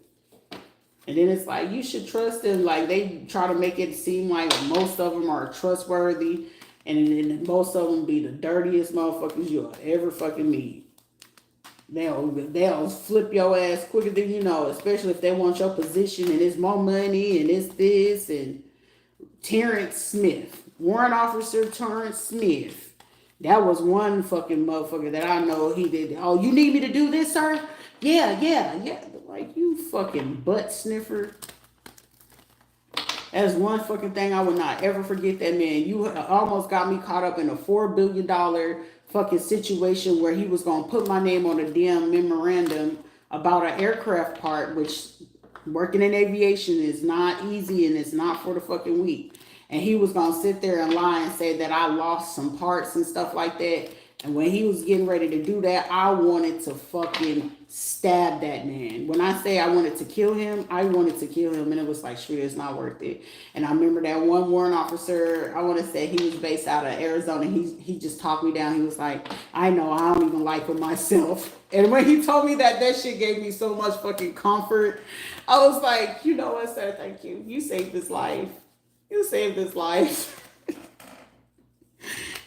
Speaker 1: And then it's like, you should trust them. Like, they try to make it seem like most of them are trustworthy. And then most of them be the dirtiest motherfuckers you'll ever fucking meet. They'll flip your ass quicker than you know, especially if they want your position and it's more money and it's this. And Terrence Smith, Warrant Officer Terrence Smith. That was one fucking motherfucker that I know he did. Oh, you need me to do this, sir? Yeah. Like, you fucking butt sniffer. That's one fucking thing I would not ever forget, that man. You almost got me caught up in a $4 billion fucking situation where he was going to put my name on a damn memorandum about an aircraft part, which working in aviation is not easy and it's not for the fucking weak. And he was going to sit there and lie and say that I lost some parts and stuff like that. And when he was getting ready to do that, I wanted to fucking stab that man. When I say I wanted to kill him, I wanted to kill him. And it was like, sure, it's not worth it. And I remember that one warrant officer, I want to say he was based out of Arizona. He just talked me down. He was like, I know, I don't even like him myself. And when he told me that, that shit gave me so much fucking comfort. I was like, you know what, sir? Thank you. You saved his life. You saved his life.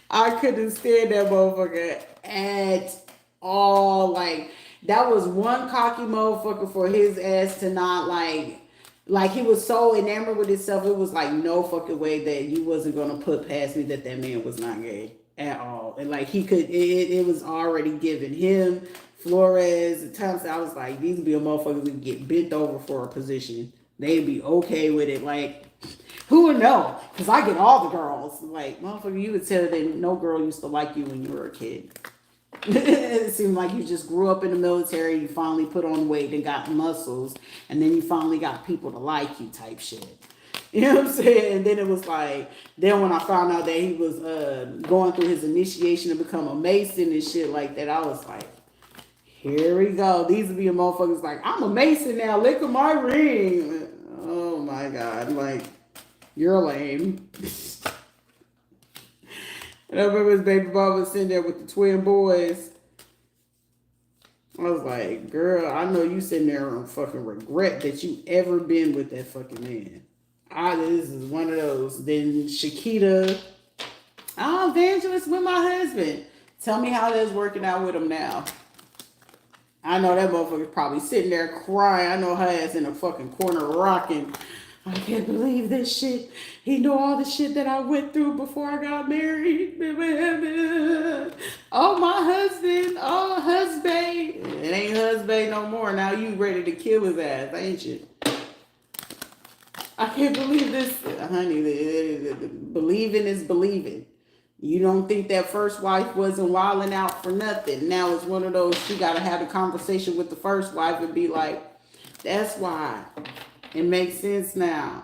Speaker 1: I couldn't stand that motherfucker at all. Like, that was one cocky motherfucker for his ass to not like he was so enamored with himself. It was like no fucking way that you wasn't gonna put past me that man was not gay at all. And like, he could, it was already given him, Flores, at times I was like, these be a motherfuckers who get bent over for a position. They'd be okay with it. Like, who would know? Because I get all the girls. Like, motherfucker, you would tell that no girl used to like you when you were a kid. It seemed like you just grew up in the military, you finally put on weight and got muscles, and then you finally got people to like you type shit. You know what I'm saying? And then it was like, then when I found out that he was going through his initiation to become a Mason and shit like that, I was like, here we go. These would be a motherfuckers like, I'm a Mason now, look at my ring. Oh my God, like, you're lame. And I remember his baby mama was sitting there with the twin boys. I was like, girl, I know you sitting there and fucking regret that you ever been with that fucking man. This is one of those. Then Shakita, evangelist with my husband. Tell me how that's working out with him now. I know that motherfucker's probably sitting there crying. I know her ass in a fucking corner rocking. I can't believe this shit. He knew all the shit that I went through before I got married. Oh, my husband. Oh, husband. It ain't husband no more. Now you ready to kill his ass, ain't you? I can't believe this. Honey, believing is believing. You don't think that first wife wasn't wilding out for nothing. Now it's one of those, she got to have a conversation with the first wife and be like, that's why. It makes sense now.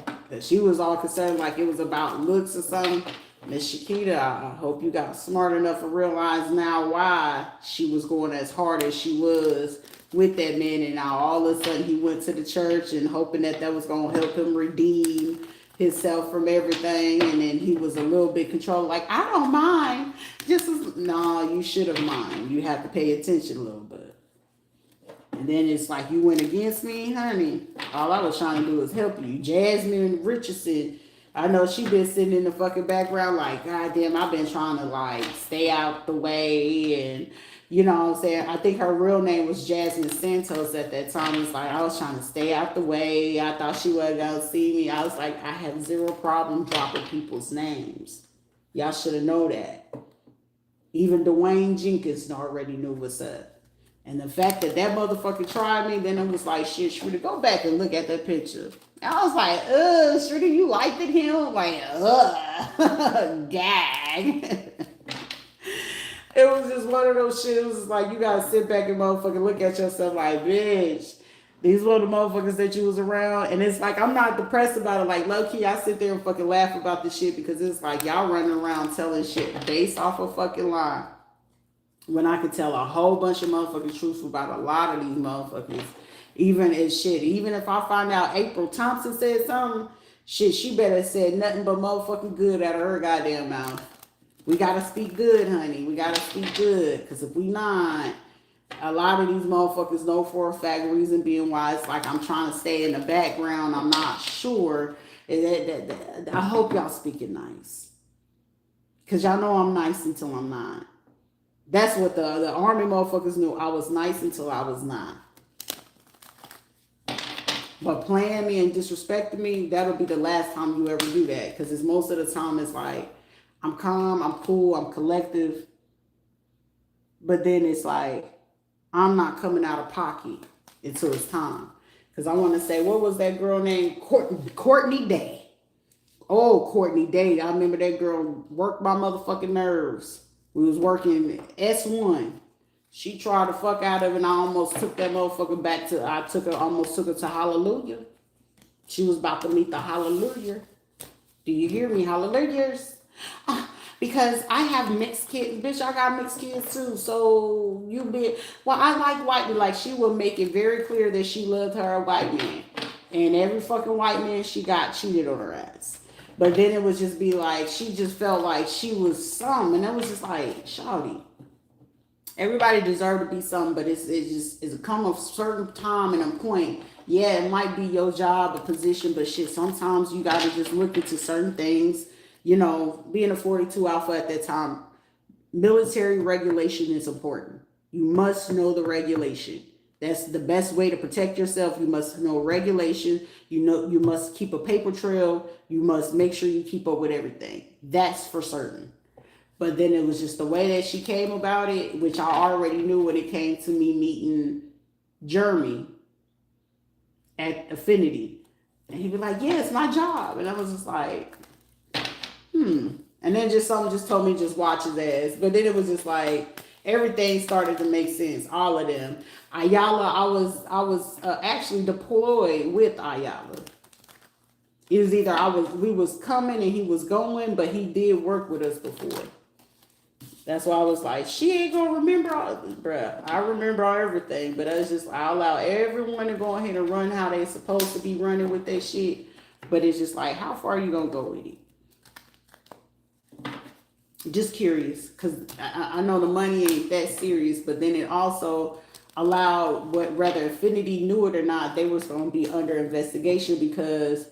Speaker 1: Because she was all concerned like it was about looks or something. Miss Shakita, I hope you got smart enough to realize now why she was going as hard as she was with that man. And now all of a sudden he went to the church and hoping that that was going to help him redeem himself from everything. And then he was a little bit controlled. Like, I don't mind. No, you should have mind. You have to pay attention a little bit. And then it's like, you went against me, honey. All I was trying to do is help you. Jasmine Richardson, I know she been sitting in the fucking background like, God damn, I've been trying to like stay out the way. And you know what I'm saying? I think her real name was Jasmine Santos at that time. It's like, I was trying to stay out the way. I thought she wasn't going to see me. I was like, I have zero problem dropping people's names. Y'all should have known that. Even Dwayne Jenkins already knew what's up. And the fact that that motherfucker tried me, then it was like, shit, Shrita, go back and look at that picture. And I was like, Shrita, you liked it him? Like, gag. It was just one of those shit. It was just like, you gotta sit back and motherfucking look at yourself like, bitch, these were the motherfuckers that you was around. And it's like, I'm not depressed about it. Like, low key, I sit there and fucking laugh about this shit because it's like, y'all running around telling shit based off a fucking lie. When I could tell a whole bunch of motherfucking truths about a lot of these motherfuckers. Even as shit. Even if I find out April Thompson said something, shit, she better said nothing but motherfucking good out of her goddamn mouth. We gotta speak good, honey. We gotta speak good. Because if we not, a lot of these motherfuckers know for a fact, reason being why it's like I'm trying to stay in the background. I'm not sure. I hope y'all speaking nice. Because y'all know I'm nice until I'm not. That's what the army motherfuckers knew. I was nice until I was not. But playing me and disrespecting me, that'll be the last time you ever do that. Because it's most of the time it's like, I'm calm, I'm cool, I'm collective. But then it's like, I'm not coming out of pocket until it's time. Because I want to say, what was that girl named? Courtney Day. Oh, Courtney Day. I remember that girl worked my motherfucking nerves. We was working S1. She tried to fuck out of it and I almost took that motherfucker back to, almost took her to Hallelujah. She was about to meet the Hallelujah. Do you hear me? Hallelujahs. Because I have mixed kids. Bitch, I got mixed kids too. So you be, well, I like white, like she will make it very clear that she loved her a white man. And every fucking white man she got cheated on her ass. But then it would just be like, she just felt like she was some. And that was just like, shawty. Everybody deserves to be something, but it's come a certain time and a point. Yeah, it might be your job, a position, but shit, sometimes you got to just look into certain things. You know, being a 42 Alpha at that time, military regulation is important. You must know the regulation. That's the best way to protect yourself. You must know regulation. You must keep a paper trail. You must make sure you keep up with everything. That's for certain. But then it was just the way that she came about it, which I already knew when it came to me meeting Jeremy at Affinity. And he'd be like, yeah, it's my job. And I was just like, And then just something just told me just watch his ass. But then it was just like, everything started to make sense. All of them. Ayala, I was actually deployed with Ayala. It was either we was coming and he was going, but he did work with us before. That's why I was like, she ain't gonna remember all of this, bruh. I remember everything, but I was just, I allow everyone to go ahead and run how they supposed to be running with their shit. But it's just like, how far are you gonna go with it? Just curious, because I know the money ain't that serious, but then it also allowed, whether Affinity knew it or not, they was going to be under investigation because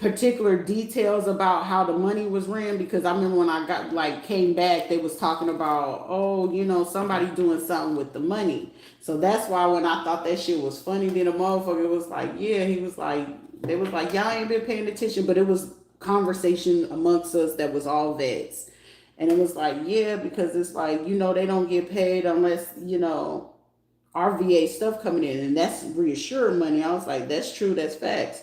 Speaker 1: particular details about how the money was ran, because I remember when I got like came back, they was talking about, oh, you know, somebody doing something with the money. So that's why when I thought that shit was funny, then a motherfucker was like, yeah, he was like, they was like, y'all ain't been paying attention, but it was conversation amongst us that was all vets. And it was like, yeah, because it's like, you know, they don't get paid unless, you know, our VA stuff coming in, and that's reassuring money. I was like, that's true, that's facts.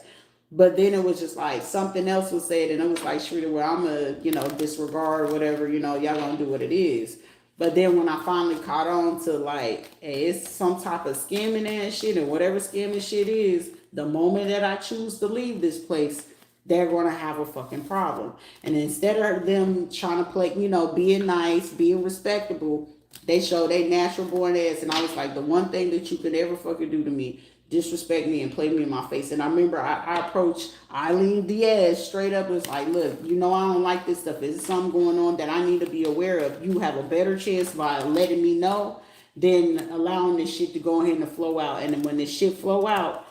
Speaker 1: But then it was just like something else was said, and it was like, Shrita, well, I'm a, you know, disregard whatever, you know, y'all gonna do what it is. But then when I finally caught on to like, hey, it's some type of scamming ass shit, and whatever scamming shit is, the moment that I choose to leave this place, they're gonna have a fucking problem. And instead of them trying to play, you know, being nice, being respectable, they show they natural born ass. And I was like, the one thing that you could ever fucking do to me, disrespect me and play me in my face. And I remember I approached Eileen Diaz straight up, was like, look, you know, I don't like this stuff. Is something going on that I need to be aware of? You have a better chance by letting me know than allowing this shit to go ahead and flow out. And then when this shit flow out,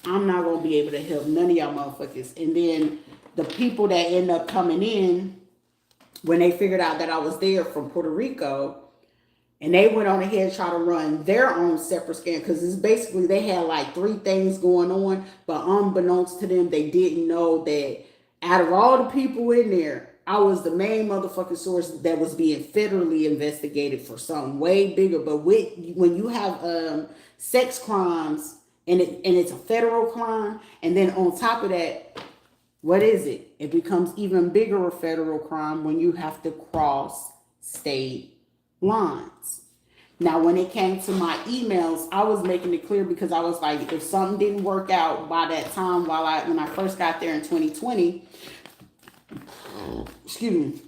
Speaker 1: I'm not going to be able to help none of y'all motherfuckers. And then the people that end up coming in, when they figured out that I was there from Puerto Rico, and they went on ahead and tried to run their own separate scam, because it's basically they had like 3 things going on, but unbeknownst to them, they didn't know that out of all the people in there, I was the main motherfucking source that was being federally investigated for something way bigger. But when you have sex crimes and it's a federal crime, and then on top of that, what is it? It becomes even bigger a federal crime when you have to cross state lines. Now, when it came to my emails, I was making it clear, because I was like, if something didn't work out by that time, when I first got there in 2020, excuse me,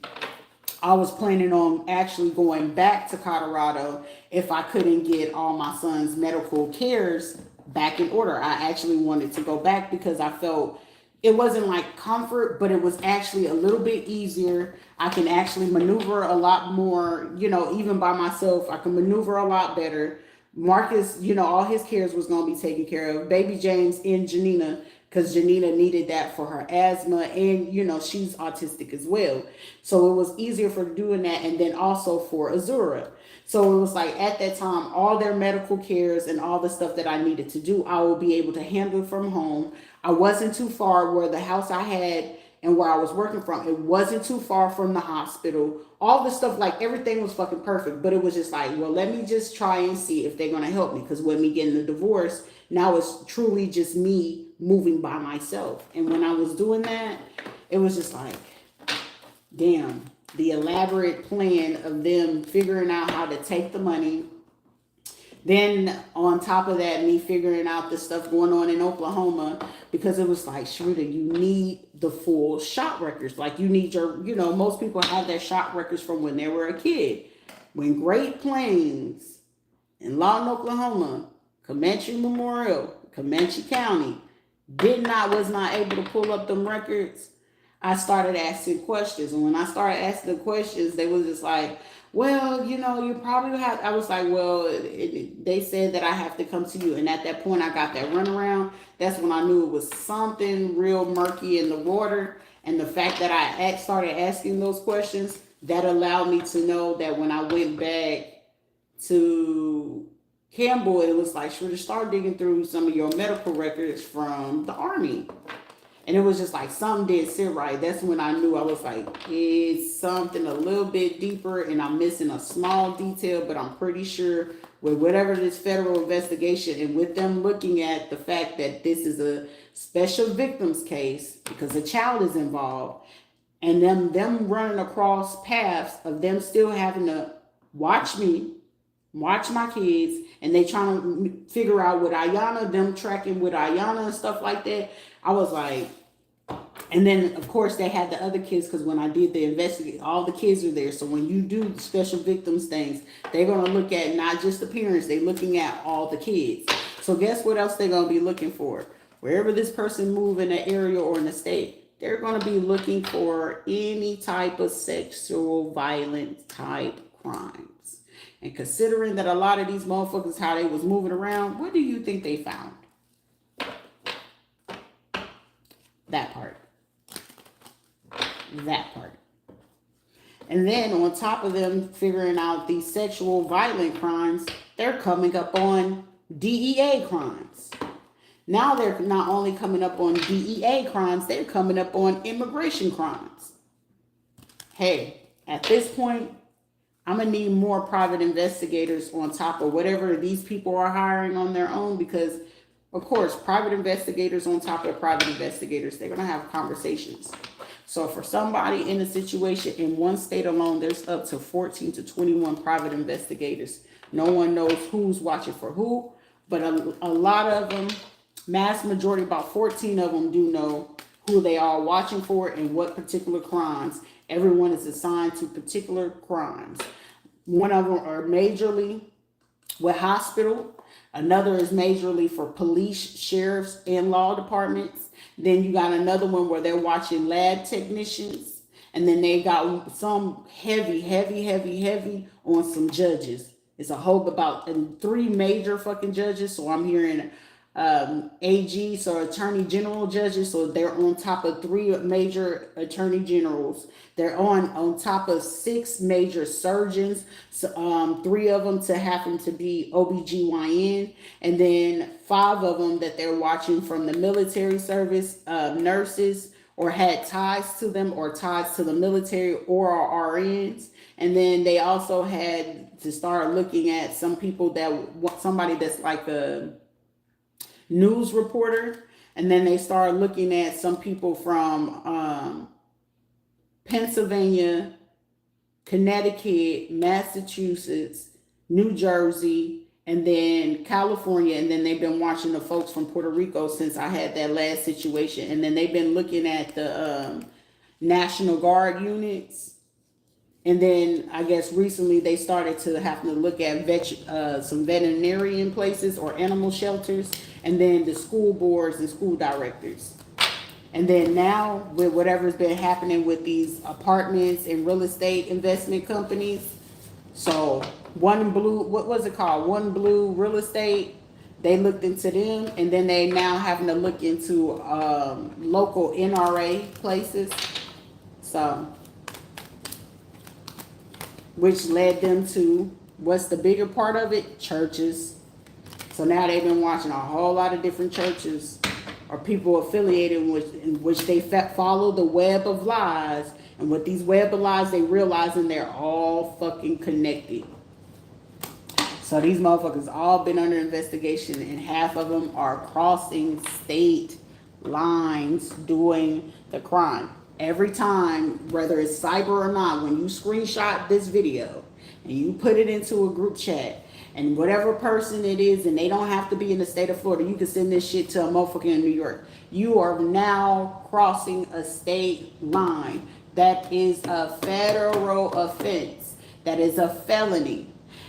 Speaker 1: I was planning on actually going back to Colorado if I couldn't get all my son's medical cares back in order. I actually wanted to go back because I felt it wasn't like comfort, but it was actually a little bit easier. I can actually maneuver a lot more, you know, even by myself. I can maneuver a lot better. Marcus, you know, all his cares was going to be taken care of. Baby James and Janina, because Janina needed that for her asthma, and, you know, she's autistic as well. So it was easier for doing that, and then also for Azura. So it was like at that time, all their medical cares and all the stuff that I needed to do, I will be able to handle from home. I wasn't too far where the house I had and where I was working from, it wasn't too far from the hospital. All the stuff, like everything was fucking perfect, but it was just like, well, let me just try and see if they're going to help me. Because with me getting the divorce, now it's truly just me moving by myself. And when I was doing that, it was just like, damn, the elaborate plan of them figuring out how to take the money. Then on top of that, me figuring out the stuff going on in Oklahoma, because it was like, Shrita, you need the full shot records. Like you need your, you know, most people have their shot records from when they were a kid. When Great Plains in Lawton, Oklahoma, Comanche Memorial, Comanche County, was not able to pull up them records, I started asking questions. And when I started asking the questions, they was just like, well, you know, you probably have, I was like, well, they said that I have to come to you. And at that point, I got that runaround. That's when I knew it was something real murky in the water. And the fact that I started asking those questions, that allowed me to know that when I went back to Campbell, it was like, sure, to start digging through some of your medical records from the Army. And it was just like something didn't sit right. That's when I knew. I was like, it's something a little bit deeper and I'm missing a small detail, but I'm pretty sure with whatever this federal investigation and with them looking at the fact that this is a special victims case because a child is involved, and them running across paths of them still having to watch me, watch my kids, and they trying to figure out with Ayana, them tracking with Ayana and stuff like that. I was like, and then of course they had the other kids, because when I did the investigate, all the kids are there. So when you do special victims things, they're going to look at not just the parents, they're looking at all the kids. So guess what else they're going to be looking for? Wherever this person move in the area or in the state, they're going to be looking for any type of sexual violent type crimes. And considering that a lot of these motherfuckers, how they was moving around, what do you think they found? That part. That part. And then on top of them figuring out these sexual violent crimes, they're coming up on DEA crimes. Now they're not only coming up on DEA crimes, they're coming up on immigration crimes. Hey, at this point, I'm going to need more private investigators on top of whatever these people are hiring on their own, because, of course, private investigators on top of private investigators, they're going to have conversations. So for somebody in a situation in one state alone, there's up to 14 to 21 private investigators. No one knows who's watching for who, but a lot of them, mass majority, about 14 of them do know who they are watching for and what particular crimes. Everyone is assigned to particular crimes. One of them are majorly with hospital. Another is majorly for police, sheriffs, and law departments. Then you got another one where they're watching lab technicians. And then they got some heavy on some judges. It's a whole about 3 major fucking judges. So I'm hearing AG, so attorney general judges. So they're on top of 3 major attorney generals. They're on top of 6 major surgeons. So, 3 of them to happen to be OBGYN, and then 5 of them that they're watching from the military service, nurses, or had ties to them or ties to the military, or are RNs. And then they also had to start looking at some people somebody that's like a news reporter. And then they started looking at some people from Pennsylvania, Connecticut, Massachusetts, New Jersey, and then California. And then they've been watching the folks from Puerto Rico since I had that last situation. And then they've been looking at the National Guard units. And then I guess recently they started to have to look at some veterinarian places or animal shelters, and then the school boards and school directors. And then now with whatever's been happening with these apartments and real estate investment companies. So One Blue, what was it called? One Blue Real Estate. They looked into them, and then they now having to look into local NRA places. So, which led them to, what's the bigger part of it? Churches. So now they've been watching a whole lot of different churches or people affiliated with, in which they follow the web of lies. And with these web of lies, they realizing they're all fucking connected. So these motherfuckers all been under investigation, and half of them are crossing state lines doing the crime. Every time, whether it's cyber or not, when you screenshot this video and you put it into a group chat, and whatever person it is, and they don't have to be in the state of Florida, you can send this shit to a motherfucker in New York. You are now crossing a state line. That is a federal offense. That is a felony.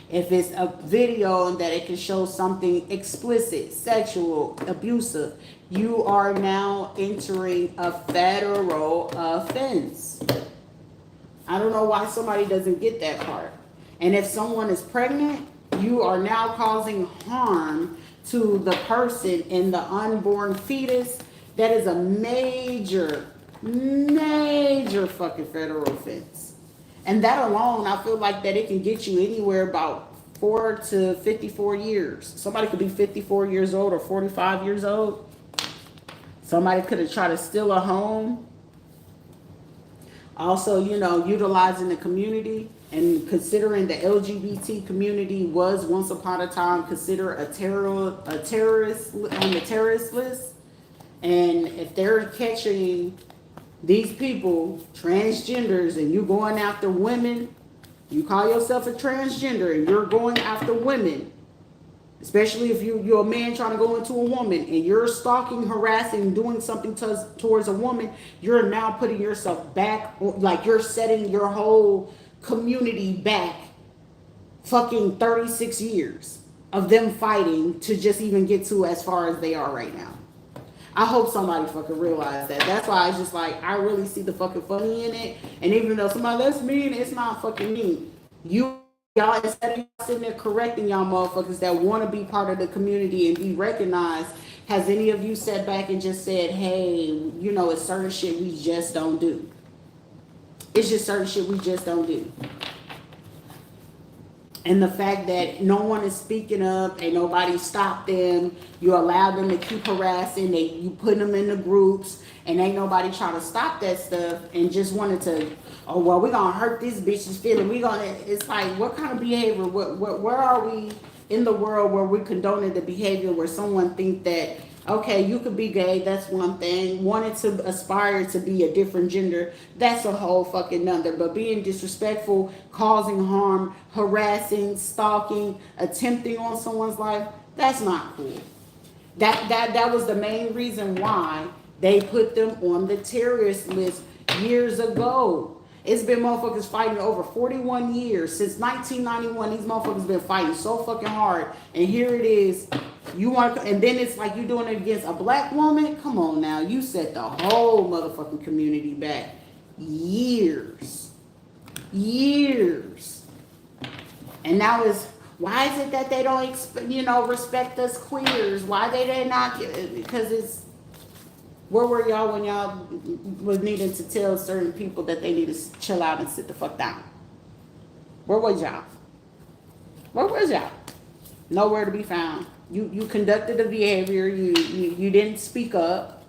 Speaker 1: If it's a video that it can show something explicit, sexual, abusive, you are now entering a federal offense. I don't know why somebody doesn't get that part. And if someone is pregnant, you are now causing harm to the person in the unborn fetus. That is a major fucking federal offense. And that alone, I feel like that it can get you anywhere about 4 to 54 years. Somebody could be 54 years old or 45 years old. Somebody could have tried to steal a home. Also, utilizing the community and considering the LGBT community was once upon a time considered a terrorist on the terrorist list. And if they're catching these people, transgenders, and you going after women, you call yourself a transgender and you're going after women, especially if you're a man trying to go into a woman and you're stalking, harassing, doing something towards a woman, you're now putting yourself back, like you're setting your whole community back fucking 36 years of them fighting to just even get to as far as they are right now. I hope somebody fucking realize that. That's why I just like, I really see the fucking funny in it. And even though somebody, that's mean, it's not fucking mean. Y'all, instead of sitting there correcting y'all motherfuckers that want to be part of the community and be recognized, has any of you sat back and just said, hey, it's certain shit we just don't do? It's just certain shit we just don't do. And the fact that no one is speaking up, ain't nobody stopped them. You allow them to keep harassing. You put them in the groups, and ain't nobody trying to stop that stuff. And just wanted to, oh well, we gonna hurt this bitch's feeling. It's like, what kind of behavior? Where are we in the world where we're condoning the behavior where someone think that, okay, you could be gay, that's one thing. Wanted to aspire to be a different gender, that's a whole fucking nother. But being disrespectful, causing harm, harassing, stalking, attempting on someone's life, that's not cool. That was the main reason why they put them on the terrorist list years ago. It's been motherfuckers fighting over 41 years. Since 1991, these motherfuckers been fighting so fucking hard. And here it is. And then it's like you doing it against a black woman? Come on now. You set the whole motherfucking community back. Years. And now why is it that they don't, respect us queers? Why they not? Because it's, where were y'all when y'all was needing to tell certain people that they need to chill out and sit the fuck down? Where was y'all? Nowhere to be found. You conducted a behavior. You didn't speak up,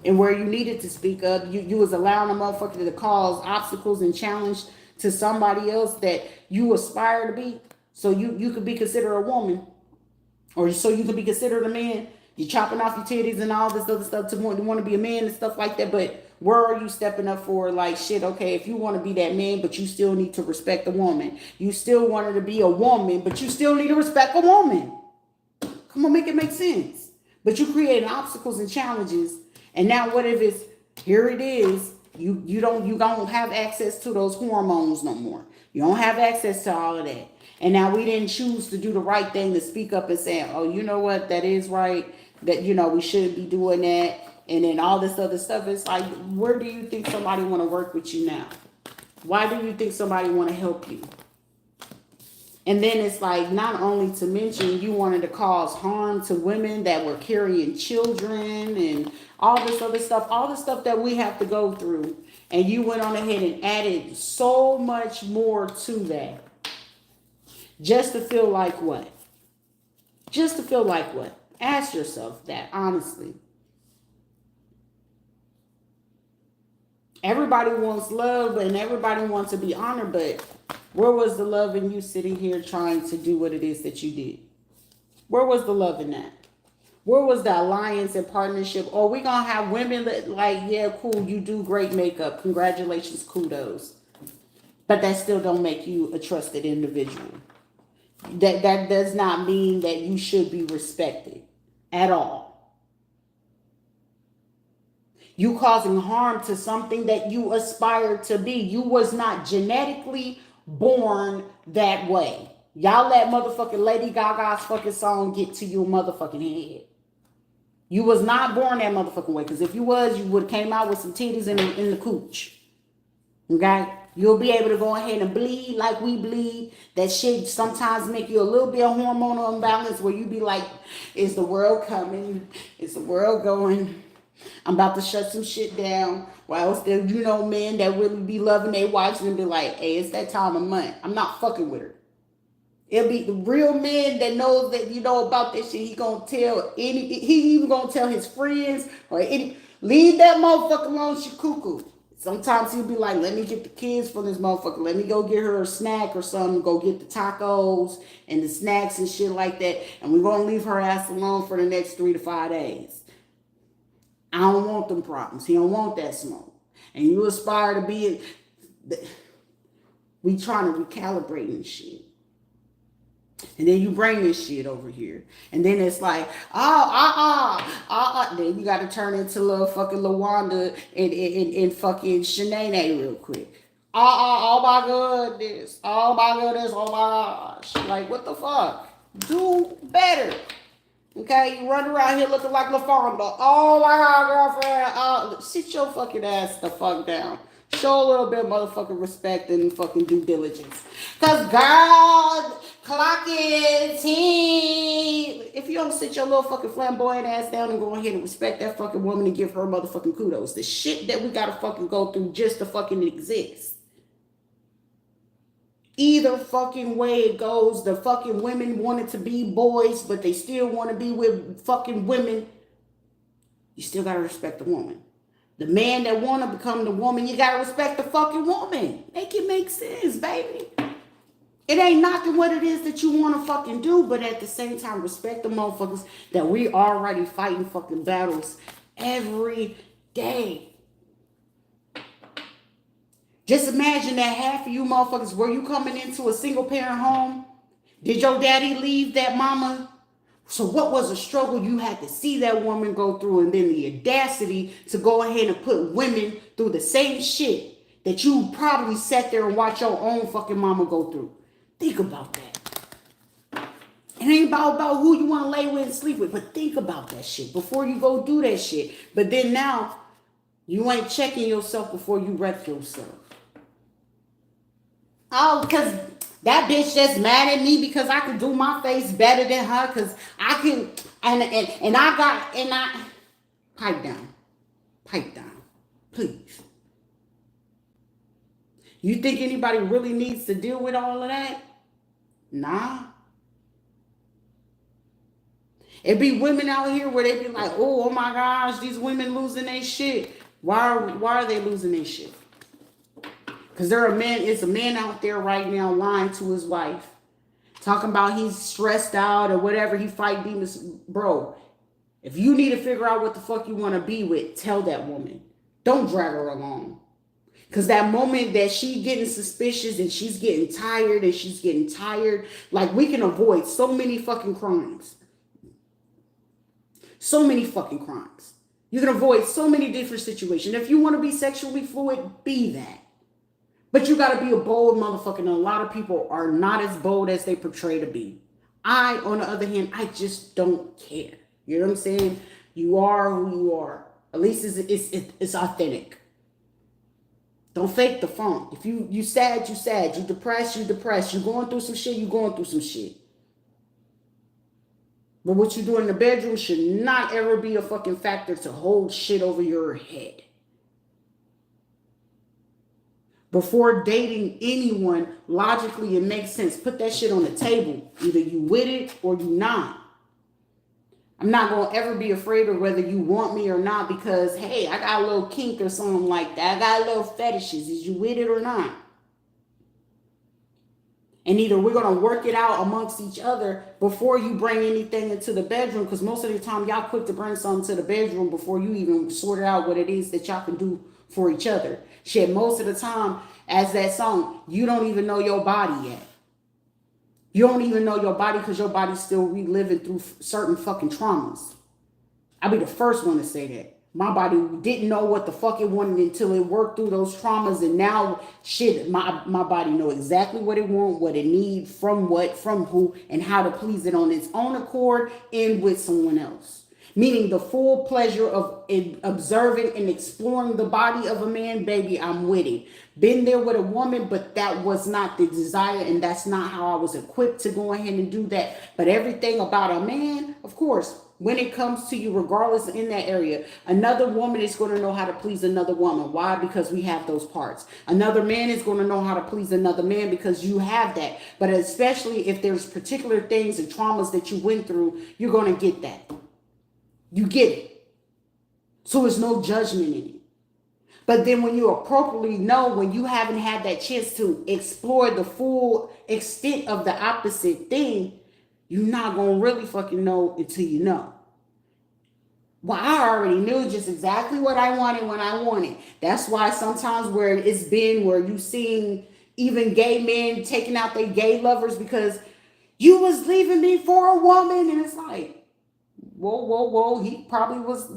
Speaker 1: and where you needed to speak up, you was allowing a motherfucker to cause obstacles and challenge to somebody else that you aspire to be, so you could be considered a woman, or so you could be considered a man. You chopping off your titties and all this other stuff to want to be a man and stuff like that. But where are you stepping up for, like, shit, okay, if you want to be that man, but you still need to respect the woman. You still wanted to be a woman, but you still need to respect a woman. Come on, make it make sense. But you creating obstacles and challenges. And now what if it's, here it is, you don't have access to those hormones no more. You don't have access to all of that. And now we didn't choose to do the right thing to speak up and say, oh, you know what, that is right. That, we shouldn't be doing that. And then all this other stuff. It's like, where do you think somebody want to work with you now? Why do you think somebody want to help you? And then it's like, not only to mention you wanted to cause harm to women that were carrying children and all this other stuff, all the stuff that we have to go through. And you went on ahead and added so much more to that. Just to feel like what? Ask yourself that, honestly. Everybody wants love and everybody wants to be honored, but where was the love in you sitting here trying to do what it is that you did? Where was the love in that? Where was the alliance and partnership? Or we gonna have women that, like, yeah, cool, you do great makeup. Congratulations, kudos. But that still don't make you a trusted individual. That does not mean that you should be respected at all. You causing harm to something that you aspire to be. You was not genetically born that way. Y'all let motherfucking Lady Gaga's fucking song get to your motherfucking head. You was not born that motherfucking way. Because if you was, you would have came out with some titties in the cooch. Okay? You'll be able to go ahead and bleed like we bleed. That shit sometimes make you a little bit of hormonal imbalance where you be like, is the world coming? Is the world going? I'm about to shut some shit down. While still, men that really be loving their wives and be like, hey, it's that time of month. I'm not fucking with her. It'll be the real man that knows that about this shit. He even gonna tell his friends or leave that motherfucker alone, she cuckoo. Sometimes he'll be like, let me get the kids from this motherfucker. Let me go get her a snack or something. Go get the tacos and the snacks and shit like that. And we're going to leave her ass alone for the next 3 to 5 days. I don't want them problems. He don't want that smoke. And you aspire to be we trying to recalibrate and shit. And then you bring this shit over here. And then it's like, Then you got to turn into little fucking LaWanda and fucking Shanae real quick. Oh my goodness. Oh my goodness. Oh my gosh. Like, what the fuck? Do better. Okay? You run around here looking like LaFonda. Oh my God, girlfriend. Sit your fucking ass the fuck down. Show a little bit of motherfucking respect and fucking due diligence. Because, girl, clock is if you don't sit your little fucking flamboyant ass down and go ahead and respect that fucking woman and give her motherfucking kudos. The shit that we gotta fucking go through just to fucking exist. Either fucking way it goes, the fucking women wanted to be boys, but they still want to be with fucking women. You still gotta respect the woman. The man that want to become the woman, you gotta respect the fucking woman. Make it make sense, baby. It ain't knocking what it is that you want to fucking do, but at the same time, respect the motherfuckers that we already fighting fucking battles every day. Just imagine that half of you motherfuckers, were you coming into a single parent home? Did your daddy leave that mama? So what was the struggle you had to see that woman go through, and then the audacity to go ahead and put women through the same shit that you probably sat there and watched your own fucking mama go through? Think about that. It ain't about who you want to lay with and sleep with, but think about that shit before you go do that shit. But then now, you ain't checking yourself before you wreck yourself. Oh, because that bitch just mad at me because I can do my face better than her, because I can, and I pipe down, please. You think anybody really needs to deal with all of that? Nah. It be women out here where they be like, oh my gosh, these women losing their shit. Why are they losing their shit? Because it's a man out there right now lying to his wife, talking about he's stressed out or whatever, he fight demons. Bro, if you need to figure out what the fuck you want to be with, tell that woman. Don't drag her along. Because that moment that she getting suspicious and she's getting tired, like, we can avoid so many fucking crimes. So many fucking crimes. You can avoid so many different situations. If you want to be sexually fluid, be that. But you got to be a bold motherfucker, and a lot of people are not as bold as they portray to be. I, on the other hand, I just don't care. You know what I'm saying? You are who you are. At least it's authentic. Don't fake the funk. If you sad, you sad. You depressed, you depressed. You going through some shit, you going through some shit. But what you do in the bedroom should not ever be a fucking factor to hold shit over your head. Before dating anyone, logically it makes sense. Put that shit on the table. Either you with it or you not. I'm not going to ever be afraid of whether you want me or not, because, hey, I got a little kink or something like that. I got a little fetishes. Is you with it or not? And either we're going to work it out amongst each other before you bring anything into the bedroom, because most of the time y'all quick to bring something to the bedroom before you even sort out what it is that y'all can do for each other. Shit, most of the time, as that song, you don't even know your body yet. You don't even know your body because your body's still reliving through certain fucking traumas. I'll be the first one to say that. My body didn't know what the fuck it wanted until it worked through those traumas, and now shit, my body know exactly what it wants, what it needs, from what, from who, and how to please it on its own accord and with someone else. Meaning the full pleasure of observing and exploring the body of a man, baby, I'm with it. Been there with a woman, but that was not the desire, and that's not how I was equipped to go ahead and do that. But everything about a man, of course, when it comes to you, regardless in that area, another woman is going to know how to please another woman. Why? Because we have those parts. Another man is going to know how to please another man because you have that. But especially if there's particular things and traumas that you went through, you're going to get that. You get it. So there's no judgment in it. But then when you appropriately know, when you haven't had that chance to explore the full extent of the opposite thing, you're not going to really fucking know until you know. Well, I already knew just exactly what I wanted when I wanted. That's why sometimes where it's been where you seen even gay men taking out their gay lovers because you was leaving me for a woman. And it's like, whoa. He probably was,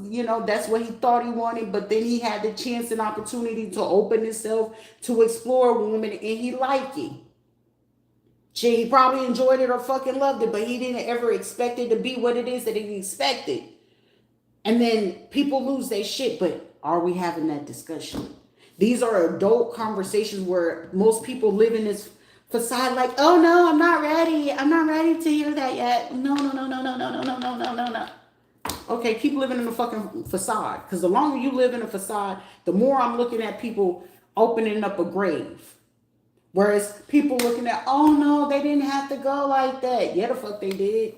Speaker 1: that's what he thought he wanted. But then he had the chance and opportunity to open himself to explore a woman, and he liked it. Shit, he probably enjoyed it or fucking loved it, but he didn't ever expect it to be what it is that he expected. And then people lose their shit, but are we having that discussion? These are adult conversations where most people live in this facade like, oh no, I'm not ready. I'm not ready to hear that yet. No. Okay, keep living in the fucking facade. Because the longer you live in a facade, the more I'm looking at people opening up a grave. Whereas people looking at, oh no, they didn't have to go like that. Yeah, the fuck they did.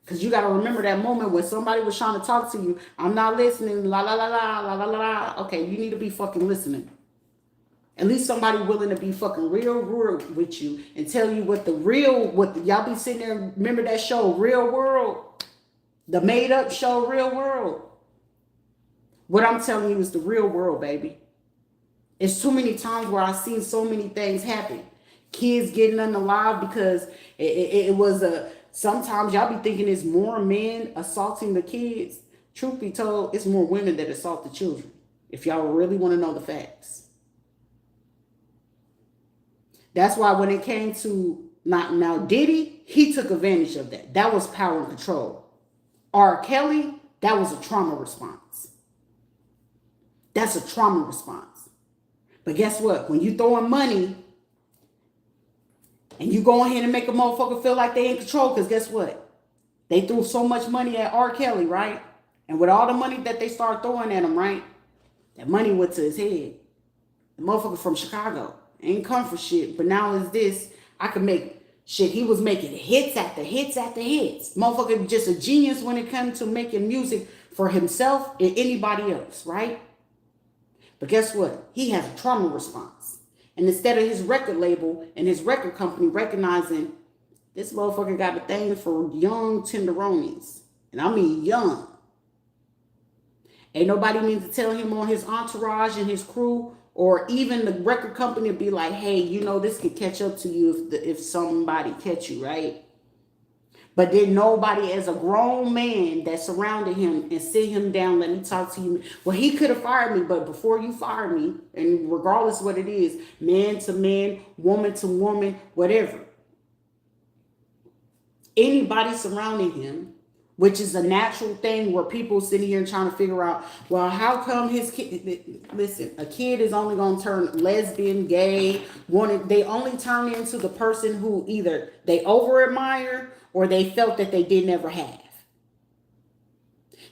Speaker 1: Because you got to remember that moment when somebody was trying to talk to you. I'm not listening. La la la la la la la la. Okay, you need to be fucking listening. At least somebody willing to be fucking real with you and tell you what y'all be sitting there. Remember that show, Real World? The made up show, Real World. What I'm telling you is the real world, baby. It's too many times where I've seen so many things happen. Kids getting unalive because it was sometimes y'all be thinking it's more men assaulting the kids. Truth be told, it's more women that assault the children. If y'all really want to know the facts. That's why when it came to now Diddy, he took advantage of that. That was power and control. R. Kelly, that was a trauma response. That's a trauma response. But guess what? When you throwing money and you go ahead and make a motherfucker feel like they in control, because guess what? They threw so much money at R. Kelly, right? And with all the money that they started throwing at him, right? That money went to his head. The motherfucker from Chicago ain't come for shit. But now is this, I could make shit. He was making hits after hits after hits. Motherfucker just a genius when it comes to making music for himself and anybody else, right? But guess what? He has a trauma response. And instead of his record label and his record company recognizing this motherfucker got a thing for young tenderonis. And I mean young. Ain't nobody need to tell him on his entourage and his crew or even the record company be like, hey, you know, this could catch up to you if somebody catch you, right? But then nobody as a grown man that surrounded him and sit him down, let me talk to you. Well, he could have fired me, but before you fire me, and regardless what it is, man to man, woman to woman, whatever. Anybody surrounding him, which is a natural thing where people sitting here and trying to figure out, well, how come his kid, listen, a kid is only going to turn lesbian, gay, they only turn into the person who either they over admire or they felt that they did never have.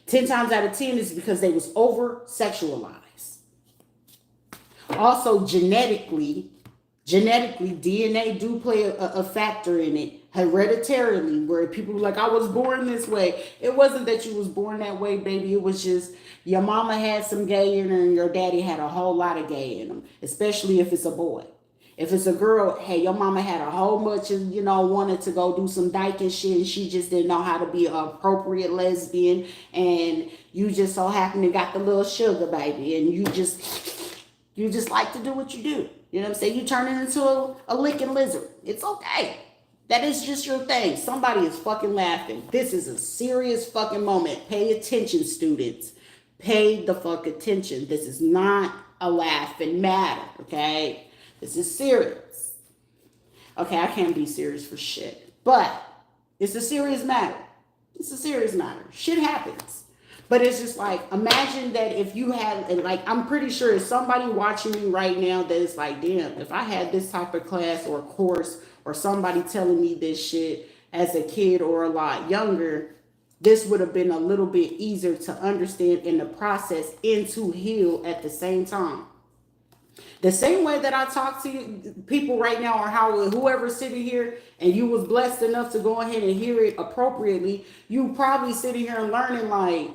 Speaker 1: 10 times out of 10 is because they was over sexualized. Also, genetically, DNA do play a factor in it. Hereditarily, where people were like, I was born this way. It wasn't that you was born that way, baby. It was just your mama had some gay in her and your daddy had a whole lot of gay in them, especially if it's a boy. If it's a girl, hey, your mama had a whole bunch of, wanted to go do some dyke and shit, and she just didn't know how to be an appropriate lesbian, and you just so happened to got the little sugar baby, and you just like to do what you do. You know what I'm saying? You turn it into a licking lizard. It's okay. That is just your thing. Somebody is fucking laughing. This is a serious fucking moment. Pay attention, students. Pay the fuck attention. This is not a laughing matter, okay? This is serious. Okay, I can't be serious for shit. But it's a serious matter. It's a serious matter. Shit happens. But it's just like, imagine that if you had, like, I'm pretty sure if somebody watching me right now that is like, damn, if I had this type of class or course or somebody telling me this shit as a kid or a lot younger, this would have been a little bit easier to understand in the process and to heal at the same time. The same way that I talk to you, people right now, or how whoever's sitting here and you was blessed enough to go ahead and hear it appropriately, you probably sitting here and learning like,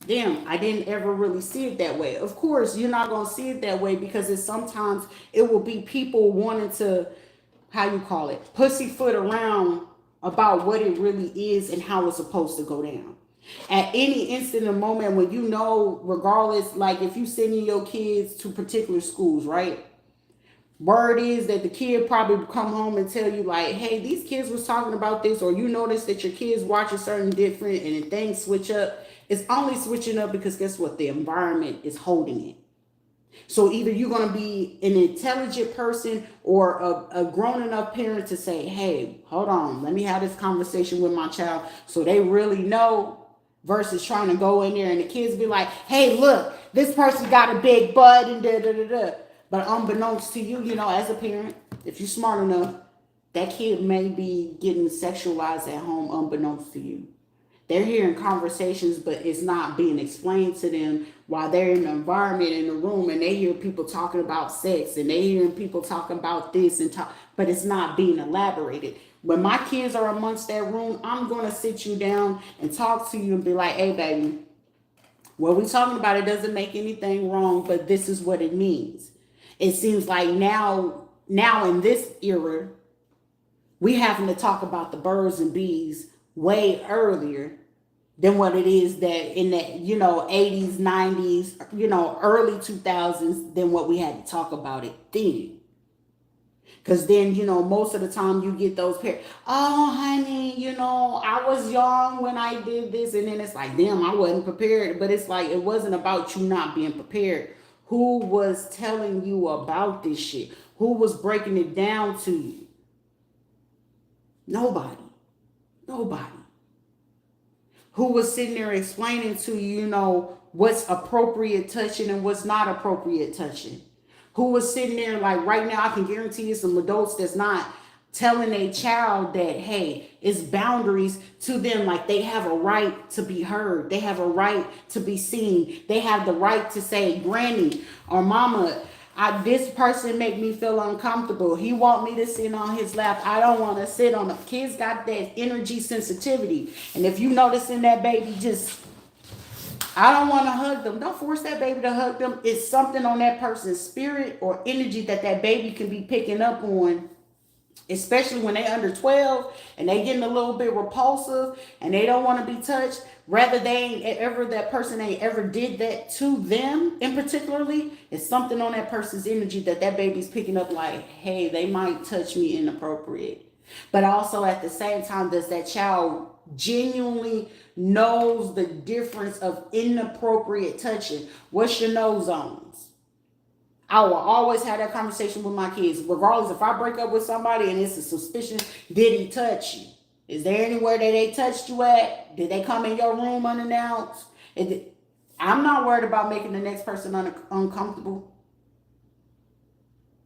Speaker 1: damn, I didn't ever really see it that way. Of course, you're not going to see it that way because sometimes it will be people wanting to, how you call it, pussyfoot around about what it really is and how it's supposed to go down. At any instant of moment when you know, regardless, like if you sending your kids to particular schools, right? Word is that the kid probably come home and tell you like, hey, these kids was talking about this, or you notice that your kids watch a certain different and then things switch up. It's only switching up because guess what? The environment is holding it. So either you're going to be an intelligent person or a grown enough parent to say, hey, hold on, let me have this conversation with my child so they really know, versus trying to go in there and the kids be like, hey, look, this person got a big butt and da da da da. But unbeknownst to you, as a parent, if you're smart enough, that kid may be getting sexualized at home unbeknownst to you. They're hearing conversations, but it's not being explained to them while they're in the environment in the room, and they hear people talking about sex, and they hearing people talking about this and talk, but it's not being elaborated. When my kids are amongst that room, I'm gonna sit you down and talk to you and be like, "Hey, baby, what we talking about? It doesn't make anything wrong, but this is what it means." It seems like now in this era, we having to talk about the birds and bees way earlier than what it is that in that 80s, 90s, early 2000s, than what we had to talk about it then. Because then, most of the time you get those parents, "Oh, honey, I was young when I did this." And then it's like, damn, I wasn't prepared. But it's like, it wasn't about you not being prepared. Who was telling you about this shit? Who was breaking it down to you? Nobody. Nobody. Who was sitting there explaining to you, what's appropriate touching and what's not appropriate touching? Who was sitting there, like, right now, I can guarantee you some adults that's not telling a child that, hey, it's boundaries to them. Like, they have a right to be heard. They have a right to be seen. They have the right to say, "Granny or Mama, this person make me feel uncomfortable. He want me to sit on his lap. I don't want to sit on him." Kids got that energy sensitivity. And if you notice in that baby, just, "I don't want to hug them." Don't force that baby to hug them. It's something on that person's spirit or energy that baby can be picking up on, especially when they under 12 and they getting a little bit repulsive and they don't want to be touched. Rather that person ain't ever did that to them in particularly, it's something on that person's energy that baby's picking up, like, hey, they might touch me inappropriate. But also at the same time, does that child genuinely knows the difference of inappropriate touching? What's your no zones? I will always have that conversation with my kids, regardless if I break up with somebody and it's a suspicion, did he touch you? Is there anywhere that they touched you at? Did they come in your room unannounced? I'm not worried about making the next person uncomfortable.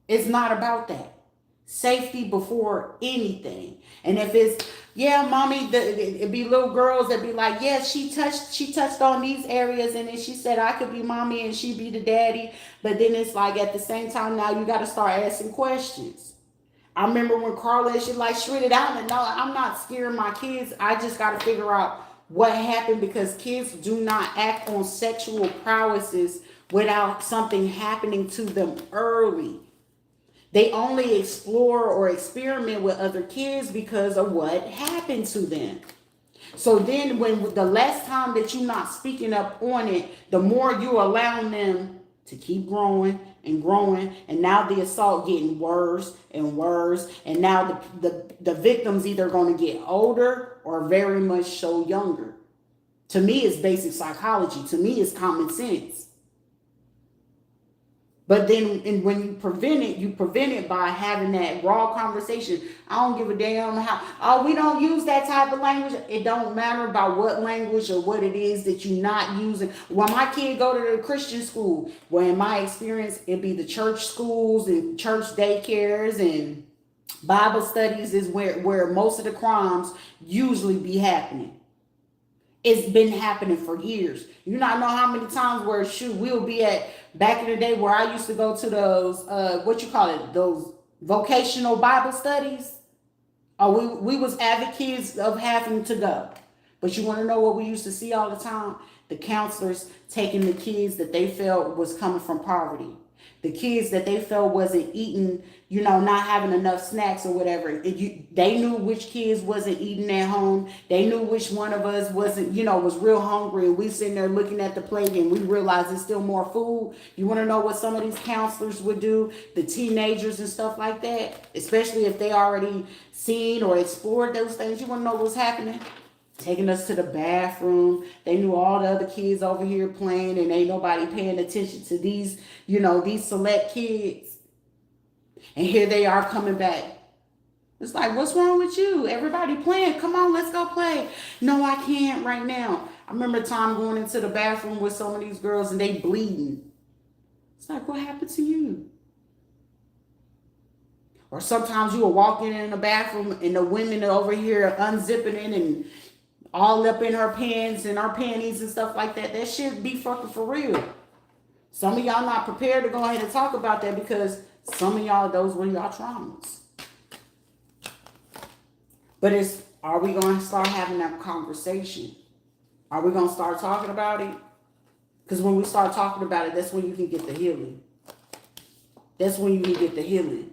Speaker 1: It's not about that. Safety before anything. And if it's, "Yeah, mommy," it'd be little girls that be like, "Yeah, she touched on these areas, and then she said I could be mommy and she be the daddy." But then it's like, at the same time, now you got to start asking questions. I remember when Carla, she like shredded it out, and no, I'm not scaring my kids. I just got to figure out what happened, because kids do not act on sexual prowesses without something happening to them early. They only explore or experiment with other kids because of what happened to them. So then, when the less time that you're not speaking up on it, the more you allowing them to keep growing and growing, and now the assault getting worse and worse, and now the victim's either going to get older or very much so younger. To me, it's basic psychology. To me, it's common sense. But then, and when you prevent it by having that raw conversation. "I don't give a damn how, oh, we don't use that type of language." It don't matter about what language or what it is that you're not using. When my kid go to the Christian school, well, in my experience, it'd be the church schools and church daycares and Bible studies is where most of the crimes usually be happening. It's been happening for years. You not know how many times where we'll be at, back in the day where I used to go to those those vocational Bible studies. Oh, we was avid kids of having to go. But you want to know what we used to see all the time? The counselors taking the kids that they felt was coming from poverty. The kids that they felt wasn't eating, not having enough snacks or whatever. They knew which kids wasn't eating at home. They knew which one of us wasn't, was real hungry. And we sitting there looking at the plate and we realized there's still more food. You want to know what some of these counselors would do? The teenagers and stuff like that, especially if they already seen or explored those things. You want to know what's happening? Taking us to the bathroom. They knew all the other kids over here playing, and ain't nobody paying attention to these, these select kids. And here they are coming back. It's like, what's wrong with you? Everybody playing. Come on, let's go play. "No, I can't right now." I remember time going into the bathroom with some of these girls and they bleeding. It's like, what happened to you? Or sometimes you will walk in the bathroom and the women are over here unzipping it and all up in her pants and her panties and stuff like that. That shit be fucking for real. Some of y'all not prepared to go ahead and talk about that because some of y'all, those were y'all traumas. But are we going to start having that conversation? Are we going to start talking about it? Because when we start talking about it, that's when you can get the healing. That's when you can get the healing.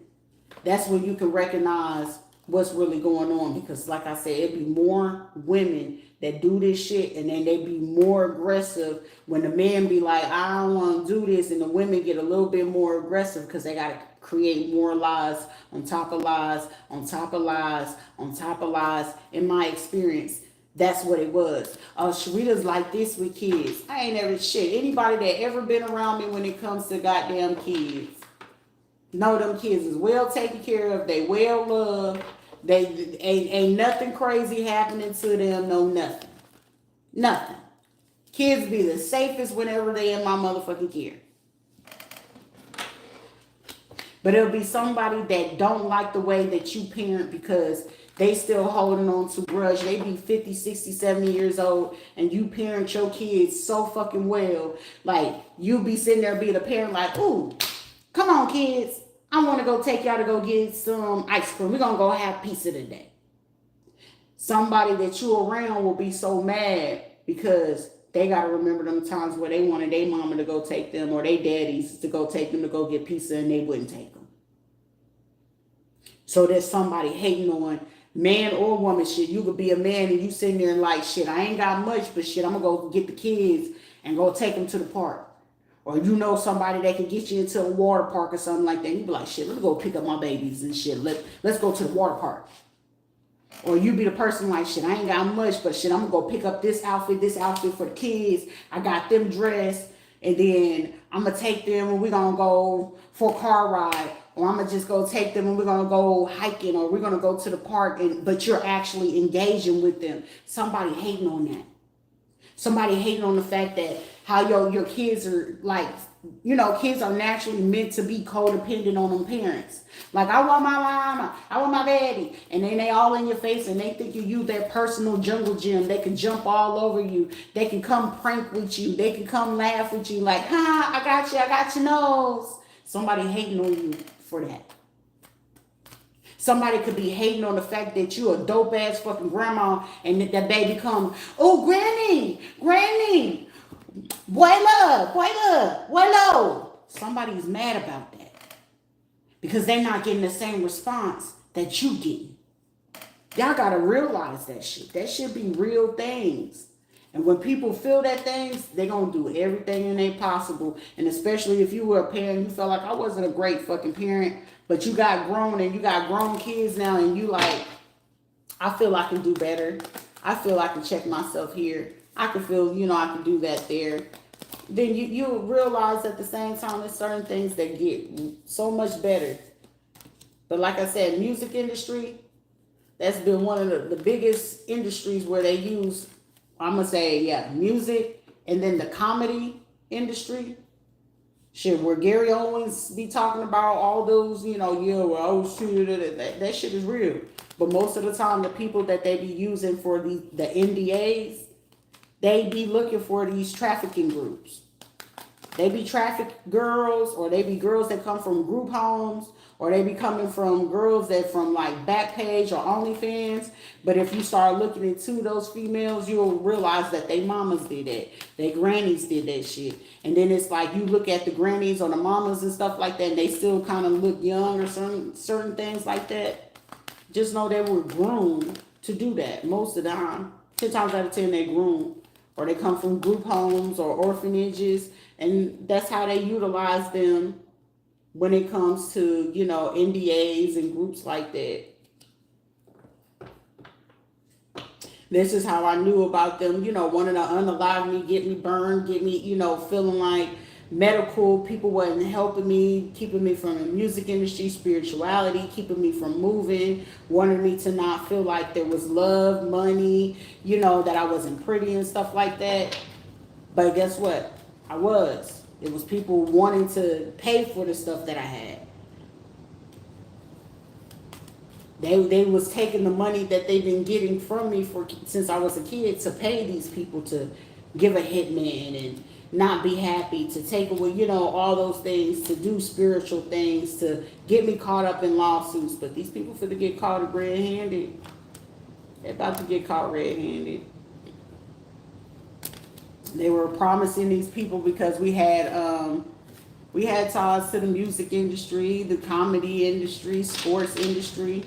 Speaker 1: That's when you can recognize what's really going on. Because like I said, it'd be more women that do this shit, and then they be more aggressive when the men be like, I don't want to do this, and the women get a little bit more aggressive because they got to create more lies on top of lies on top of lies on top of lies. In my experience, that's what it was. Sharita's like this with kids. I ain't ever shit. Anybody that ever been around me when it comes to goddamn kids, know them kids is well taken care of. They well loved. They ain't nothing crazy happening to them. No nothing. Nothing. Kids be the safest whenever they in my motherfucking care. But it'll be somebody that don't like the way that you parent because they still holding on to grudge. They be 50, 60, 70 years old and you parent your kids so fucking well. Like, you be sitting there being a parent like, ooh, come on, kids. I want to go take y'all to go get some ice cream. We're going to go have pizza today. Somebody that you around will be so mad because they got to remember them times where they wanted their mama to go take them or their daddies to go take them to go get pizza and they wouldn't take them. So there's somebody hating on man or woman shit. You could be a man and you sitting there like, shit, I ain't got much, but shit, I'm going to go get the kids and go take them to the park. Or you know somebody that can get you into a water park or something like that. You be like, shit, let's go pick up my babies and shit. Let's go to the water park. Or you be the person like, shit, I ain't got much, but shit, I'm going to go pick up this outfit for the kids. I got them dressed. And then I'm going to take them and we're going to go for a car ride. Or I'm going to just go take them and we're going to go hiking. Or we're going to go to the park. But you're actually engaging with them. Somebody hating on that. Somebody hating on the fact that how your kids are like, you know, kids are naturally meant to be codependent on them parents. Like, I want my mama, I want my daddy. And then they all in your face and they think you their personal jungle gym. They can jump all over you. They can come prank with you. They can come laugh with you like, I got your nose. Somebody hating on you for that. Somebody could be hating on the fact that you a dope ass fucking grandma and that baby come, oh, granny, Boilo. Somebody's mad about that because they're not getting the same response that you getting. Y'all got to realize that shit. That should be real things. And when people feel that things, they're going to do everything in their possible. And especially if you were a parent, you felt like I wasn't a great fucking parent, but you got grown and you got grown kids now and you like, I feel I can do better. I feel I can check myself here. I can feel, I can do that there. Then you realize at the same time there's certain things that get so much better. But like I said, music industry, that's been one of the biggest industries where they use, I'm going to say, music, and then the comedy industry. Shit, where Gary Owens be talking about all those, that shit is real. But most of the time, the people that they be using for the NDAs, they be looking for these trafficking groups. They be trafficked girls, or they be girls that come from group homes, or they be coming from girls that from like Backpage or OnlyFans. But if you start looking into those females, you'll realize that they mamas did that. They grannies did that shit. And then it's like you look at the grannies or the mamas and stuff like that, and they still kind of look young or certain things like that. Just know they were groomed to do that most of the time. 10 times out of 10, they groomed. Or they come from group homes or orphanages. And that's how they utilize them when it comes to, NDAs and groups like that. This is how I knew about them, wanting to unalive me, get me burned, get me, feeling like medical people wasn't helping me, keeping me from the music industry, spirituality, keeping me from moving, wanting me to not feel like there was love, money, that I wasn't pretty and stuff like that. But guess what? I was. It was people wanting to pay for the stuff that I had. They was taking the money that they've been getting from me for since I was a kid to pay these people to give a hitman and not be happy, to take away, all those things, to do spiritual things, to get me caught up in lawsuits. But these people finna get caught red-handed. They're about to get caught red-handed. They were promising these people because we had ties to the music industry, the comedy industry, sports industry.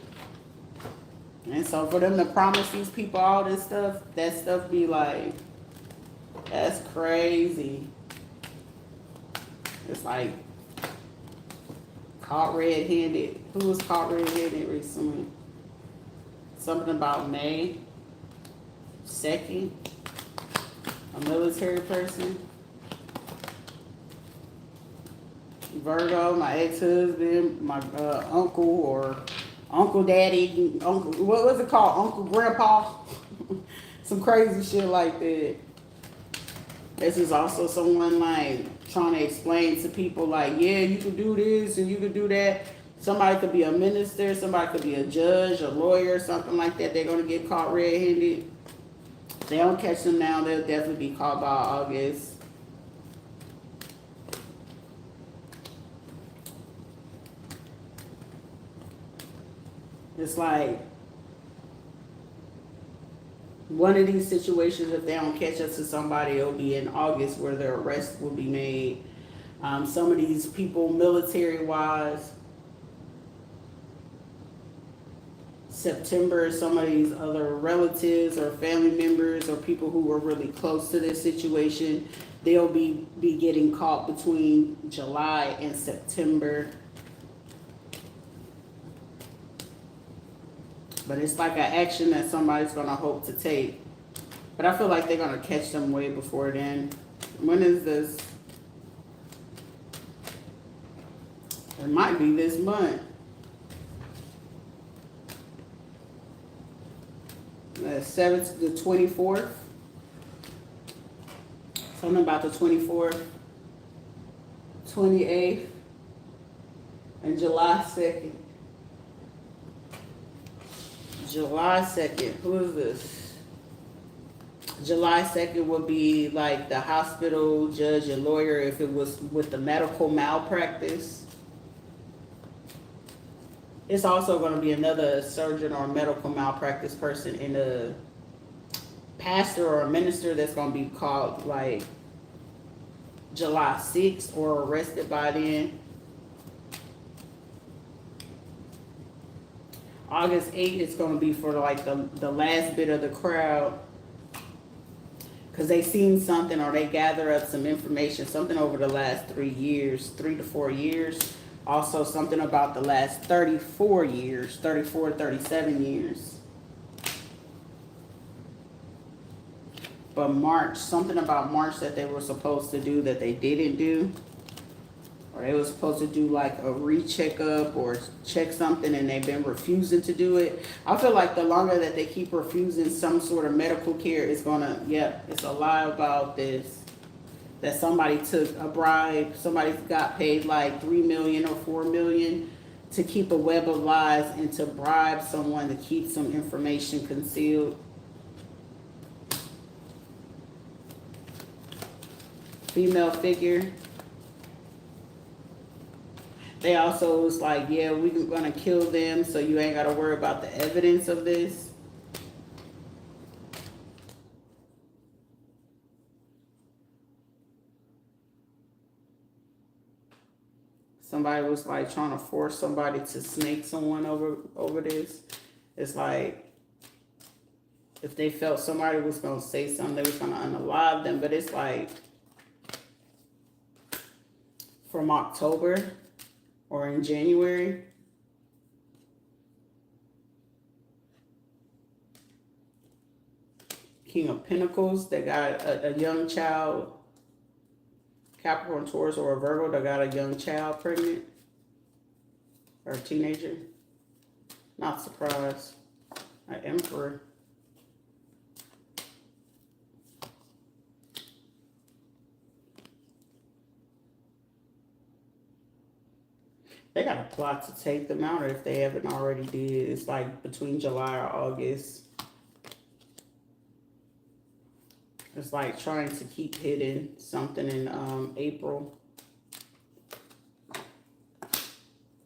Speaker 1: And so for them to promise these people all this stuff, that stuff be like, that's crazy. It's like caught red-handed. Who was caught red-handed recently? Something about May 2nd. A military person. Virgo, my ex-husband, my uncle or uncle daddy, uncle, what was it called? Uncle grandpa? Some crazy shit like that. This is also someone like trying to explain to people like, yeah, you can do this and you can do that. Somebody could be a minister, somebody could be a judge, a lawyer, something like that. They're going to get caught red-handed. If they don't catch them now, they'll definitely be caught by August. It's like one of these situations, if they don't catch us to somebody, it'll be in August where their arrest will be made. Some of these people, military-wise, September. Some of these other relatives or family members or people who were really close to this situation, they'll be getting caught between July and September. But it's like an action that somebody's going to hope to take. But I feel like they're going to catch them way before then. When is this? It might be this month. The 7th to the 24th. Something about the 24th, 28th, and July 2nd. July 2nd. Who is this? July 2nd would be like the hospital judge and lawyer if it was with the medical malpractice. It's also going to be another surgeon or medical malpractice person and a pastor or a minister that's going to be called like July 6th or arrested by then. August 8th is going to be for like the last bit of the crowd because they seen something or they gather up some information, something over the last 3 to 4 years. Also something about the last 34 years, 34, 37 years. But March, something about March that they were supposed to do that they didn't do. Or they were supposed to do like a recheck-up or check something and they've been refusing to do it. I feel like the longer that they keep refusing some sort of medical care, it's gonna, it's a lie about this. That somebody took a bribe, somebody got paid like $3 million or $4 million to keep a web of lies and to bribe someone to keep some information concealed. Female figure. They also was like, yeah, we're gonna kill them, so you ain't gotta worry about the evidence of this. Somebody was like trying to force somebody to snake someone over this. It's like if they felt somebody was gonna say something, they was gonna unalive them. But it's like from October or in January. King of Pentacles, they got a young child. Capricorn, Taurus, or a Virgo that got a young child pregnant or a teenager. Not surprised. An Emperor. They got a plot to take them out, or if they haven't already did. It's like between July or August. It's like trying to keep hidden something in April.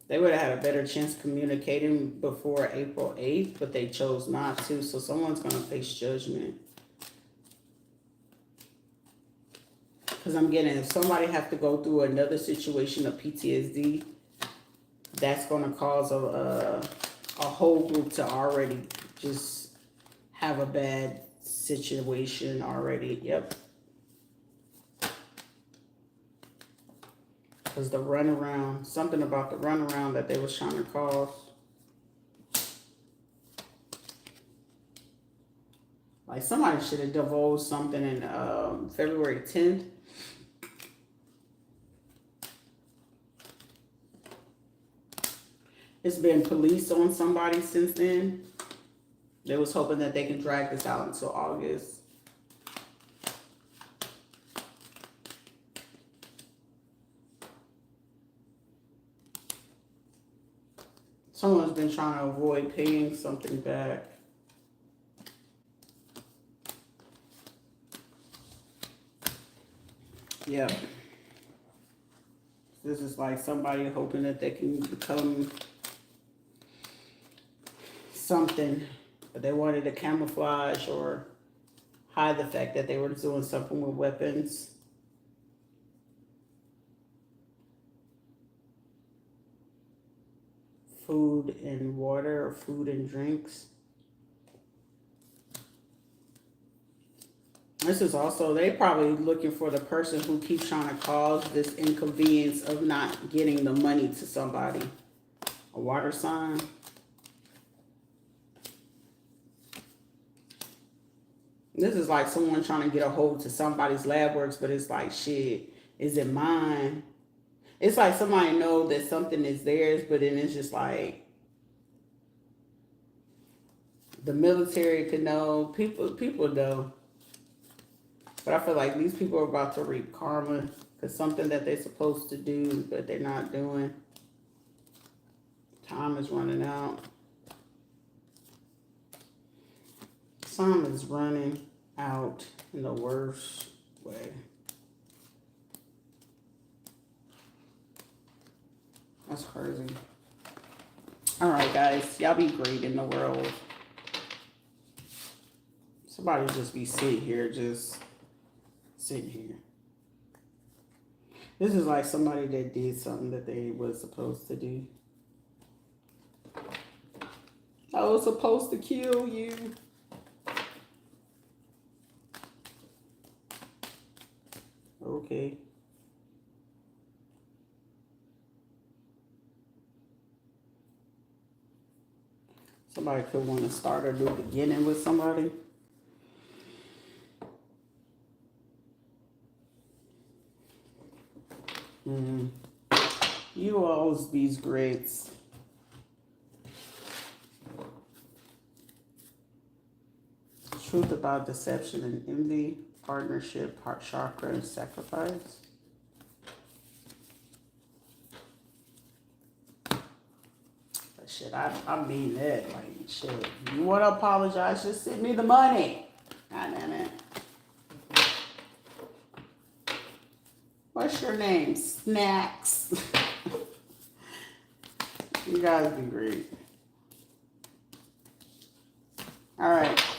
Speaker 1: They would have had a better chance communicating before April 8th, but they chose not to. So someone's going to face judgment. Because I'm getting, if somebody have to go through another situation of PTSD, that's going to cause a whole group to already just have a bad situation already. Yep. Because the runaround, something about the runaround that they was trying to cause. Like somebody should have divulged something in February 10th. It's been police on somebody since then. They was hoping that they can drag this out until August. Someone's been trying to avoid paying something back. Yeah. This is like somebody hoping that they can become something, but they wanted to camouflage or hide the fact that they were doing something with weapons. Food and water, or food and drinks. This is also, they probably looking for the person who keeps trying to cause this inconvenience of not getting the money to somebody. A water sign. This is like someone trying to get a hold to somebody's lab works, but it's like, shit, is it mine? It's like somebody know that something is theirs, but then it's just like the military could know. People know. But I feel like these people are about to reap karma for something that they're supposed to do, but they're not doing. Time is running out. Time is running out in the worst way. That's crazy. All right, guys. Y'all be great in the world. Somebody just be sitting here, just sitting here. This is like somebody that did something that they was supposed to do. I was supposed to kill you. Okay. Somebody could want to start a new beginning with somebody. You always these greats. Truth about deception and envy, partnership, heart chakra, and sacrifice. But shit, I mean that. Like, shit, you want to apologize, just send me the money. God damn it. What's your name? Snacks. You guys be great. All right.